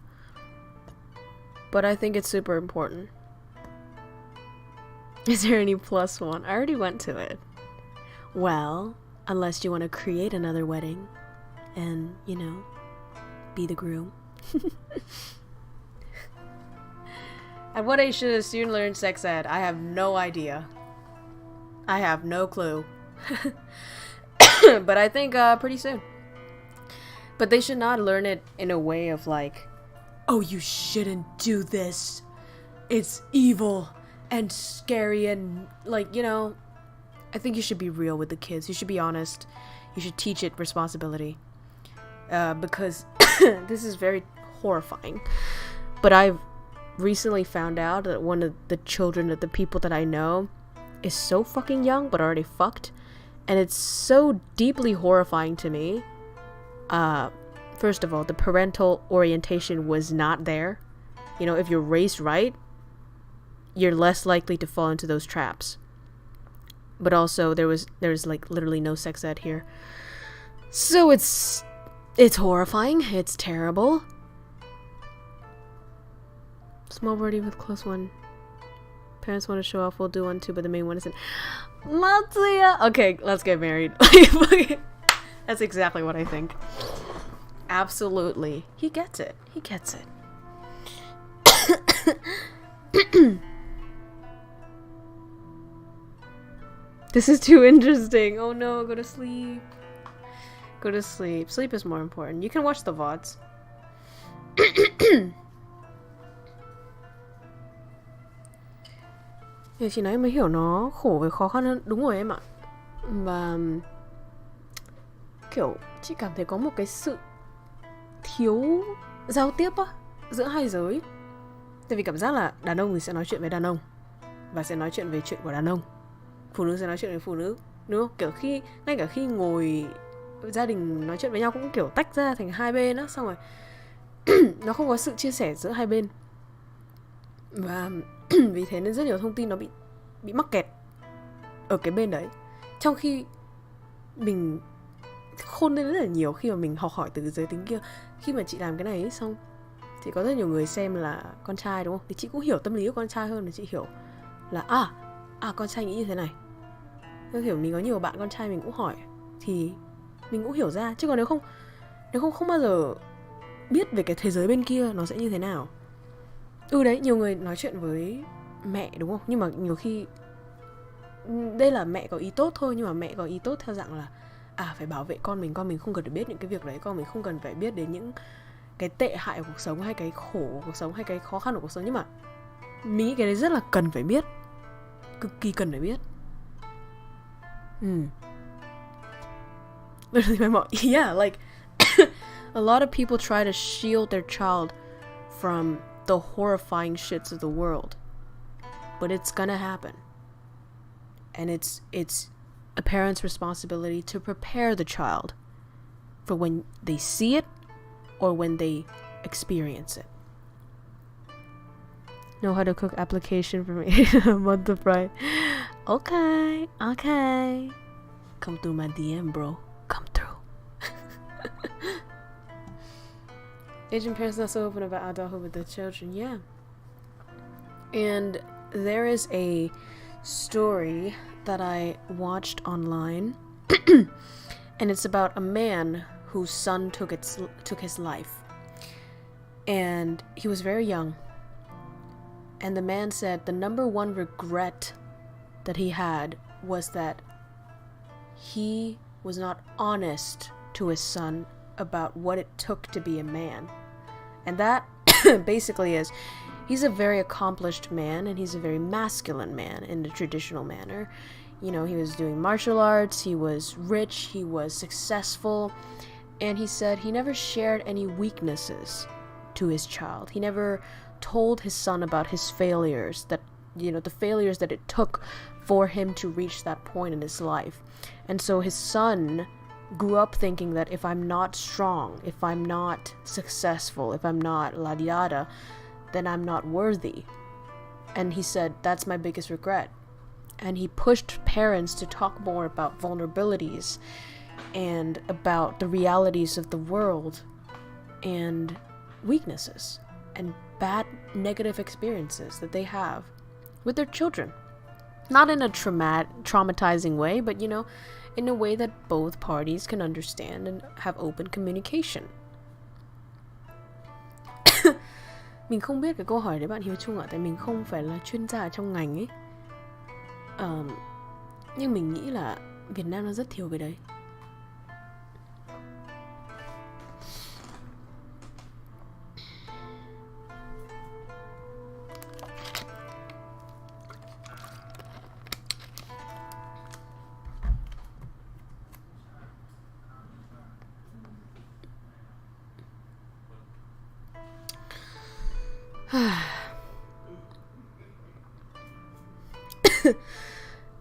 But I think it's super important. Is there any plus one? I already went to it. Well, unless you want to create another wedding and, you know, be the groom. At what age should a student learn sex ed? I have no idea. I have no clue. But I think pretty soon. But they should not learn it in a way of like, oh, you shouldn't do this. It's evil and scary and like, you know, I think you should be real with the kids. You should be honest. You should teach it responsibility. Because this is very horrifying. But I've recently found out that one of the children of the people that I know is so fucking young but already fucked. And it's so deeply horrifying to me. First of all, the parental orientation was not there. You know, if you're raised right, you're less likely to fall into those traps. But also, there's like literally no sex ed here. So it's horrifying. It's terrible. Small birdie with close one. Parents want to show off, we'll do one too, but the main one isn't. Latvia! Okay, let's get married. That's exactly what I think. Absolutely. He gets it. He gets it. This is too interesting. Oh no, go to sleep. Go to sleep. Sleep is more important. You can watch the VODs. Chị nói mới hiểu nó khổ với khó khăn hơn. Đúng rồi em ạ. Và kiểu chị cảm thấy có một cái sự thiếu giao tiếp á giữa hai giới. Tại vì cảm giác là đàn ông thì sẽ nói chuyện với đàn ông và sẽ nói chuyện về chuyện của đàn ông, phụ nữ sẽ nói chuyện với phụ nữ, đúng không? Kiểu ngay cả khi ngồi gia đình nói chuyện với nhau cũng kiểu tách ra thành hai bên á, xong rồi nó không có sự chia sẻ giữa hai bên. Và vì thế nên rất nhiều thông tin nó bị mắc kẹt ở cái bên đấy. Trong khi mình khôn lên rất là nhiều khi mà mình học hỏi từ giới tính kia. Khi mà chị làm cái này ấy, xong thì có rất nhiều người xem là con trai, đúng không? Thì chị cũng hiểu tâm lý của con trai hơn, là chị hiểu là con trai nghĩ như thế này. Tôi hiểu mình có nhiều bạn con trai mình cũng hỏi thì mình cũng hiểu ra. Chứ còn nếu không bao giờ biết về cái thế giới bên kia nó sẽ như thế nào. Đấy, nhiều người nói chuyện với mẹ, đúng không? Nhưng mà nhiều khi đây là mẹ có ý tốt thôi, nhưng mà mẹ có ý tốt theo dạng là phải bảo vệ con mình không cần phải biết những cái việc đấy, con mình không cần phải biết đến những cái tệ hại của cuộc sống hay cái khổ của cuộc sống hay cái khó khăn của cuộc sống. Nhưng mà mình nghĩ cái đấy rất là cần phải biết, cực kỳ cần phải biết. Literally my mom. Yeah, like a lot of people try to shield their child from the horrifying shits of the world, but it's gonna happen, and it's a parent's responsibility to prepare the child for when they see it or when they experience it. Know how to cook application for me. A month of pride. Okay. Come through my DM, bro. Come through. Asian parents not so open about adulthood with their children, yeah. And there is a story that I watched online, and it's about a man whose son took his life. And he was very young. And the man said the number one regret that he had was that he was not honest to his son about what it took to be a man. And that basically is, he's a very accomplished man, and he's a very masculine man in the traditional manner. You know, he was doing martial arts, he was rich, he was successful, and he said he never shared any weaknesses to his child. He never told his son about his failures, that, you know, the failures that it took for him to reach that point in his life. And so his son grew up thinking that if I'm not strong, if I'm not successful, if I'm not la-di-da-da, then I'm not worthy. And he said, that's my biggest regret. And he pushed parents to talk more about vulnerabilities and about the realities of the world and weaknesses and bad negative experiences that they have with their children. Not in a traumatizing way, but, you know, in a way that both parties can understand and have open communication. Mình không biết cái câu hỏi đấy bạn Hiếu Trung ạ, tại mình không phải là chuyên gia trong ngành ấy. Nhưng mình nghĩ là Việt Nam nó rất thiếu cái đấy.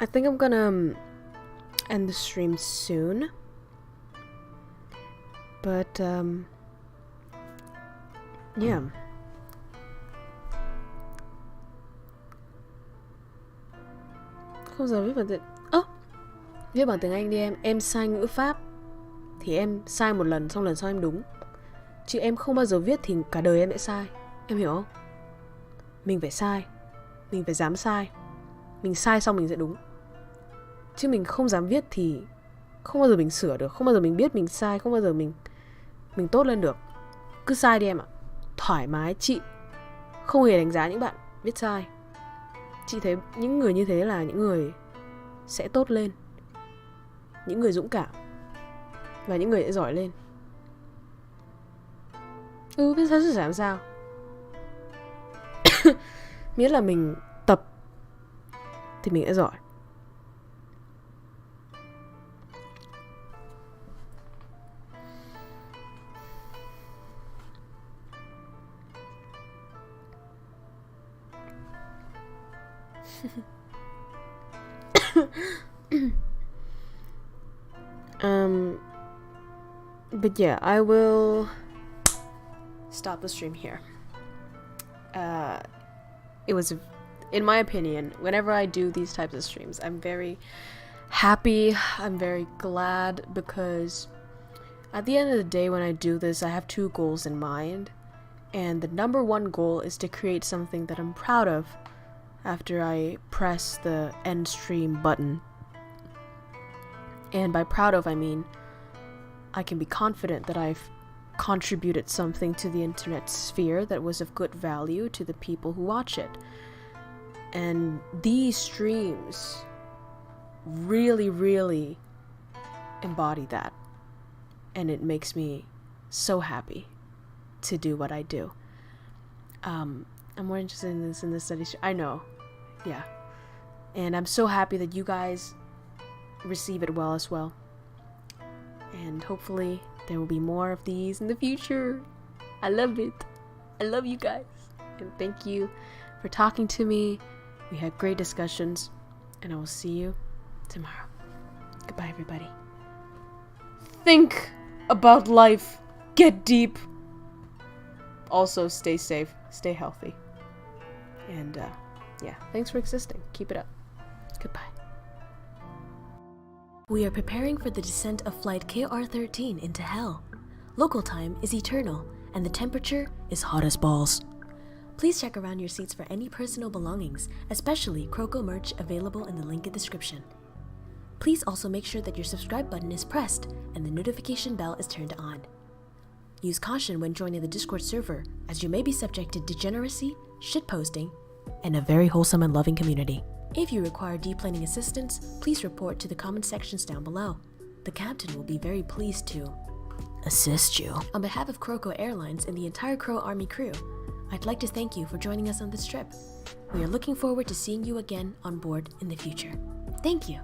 I think I'm gonna end the stream soon, but yeah. Không giờ viết bằng tiếng viết bằng tiếng Anh đi em. Em sai ngữ pháp thì em sai một lần, xong lần sau em đúng. Chứ em không bao giờ viết thì cả đời em sẽ sai. Em hiểu không? Mình phải sai, mình phải dám sai. Mình sai xong mình sẽ đúng. Chứ mình không dám viết thì không bao giờ mình sửa được. Không bao giờ mình biết mình sai. Không bao giờ mình tốt lên được. Cứ sai đi em ạ. Thoải mái chị. Không hề đánh giá những bạn viết sai. Chị thấy những người như thế là những người sẽ tốt lên, những người dũng cảm, và những người sẽ giỏi lên. Viết sai sẽ làm sao? Miễn là mình tập thì mình sẽ giỏi. But yeah, I will stop the stream here. It was, in my opinion, whenever I do these types of streams, I'm very happy, I'm very glad, because at the end of the day when I do this, I have two goals in mind, and the number one goal is to create something that I'm proud of after I press the end stream button. And by proud of, I mean I can be confident that I've contributed something to the internet sphere that was of good value to the people who watch it. And these streams really, really embody that. And it makes me so happy to do what I do. I'm more interested in the study. I know. Yeah. And I'm so happy that you guys receive it well as well. And hopefully there will be more of these in the future. I love it. I love you guys. And thank you for talking to me. We had great discussions. And I will see you tomorrow. Goodbye, everybody. Think about life. Get deep. Also, stay safe. Stay healthy. And, yeah. Thanks for existing. Keep it up. Goodbye. We are preparing for the descent of Flight KR-13 into Hell. Local time is eternal, and the temperature is hot as balls. Please check around your seats for any personal belongings, especially KROWKO merch available in the link in the description. Please also make sure that your subscribe button is pressed and the notification bell is turned on. Use caution when joining the Discord server, as you may be subject to degeneracy, shitposting, and a very wholesome and loving community. If you require deplaning assistance, please report to the comment sections down below. The captain will be very pleased to assist you. On behalf of KROWKO Airlines and the entire Crow Army crew, I'd like to thank you for joining us on this trip. We are looking forward to seeing you again on board in the future. Thank you.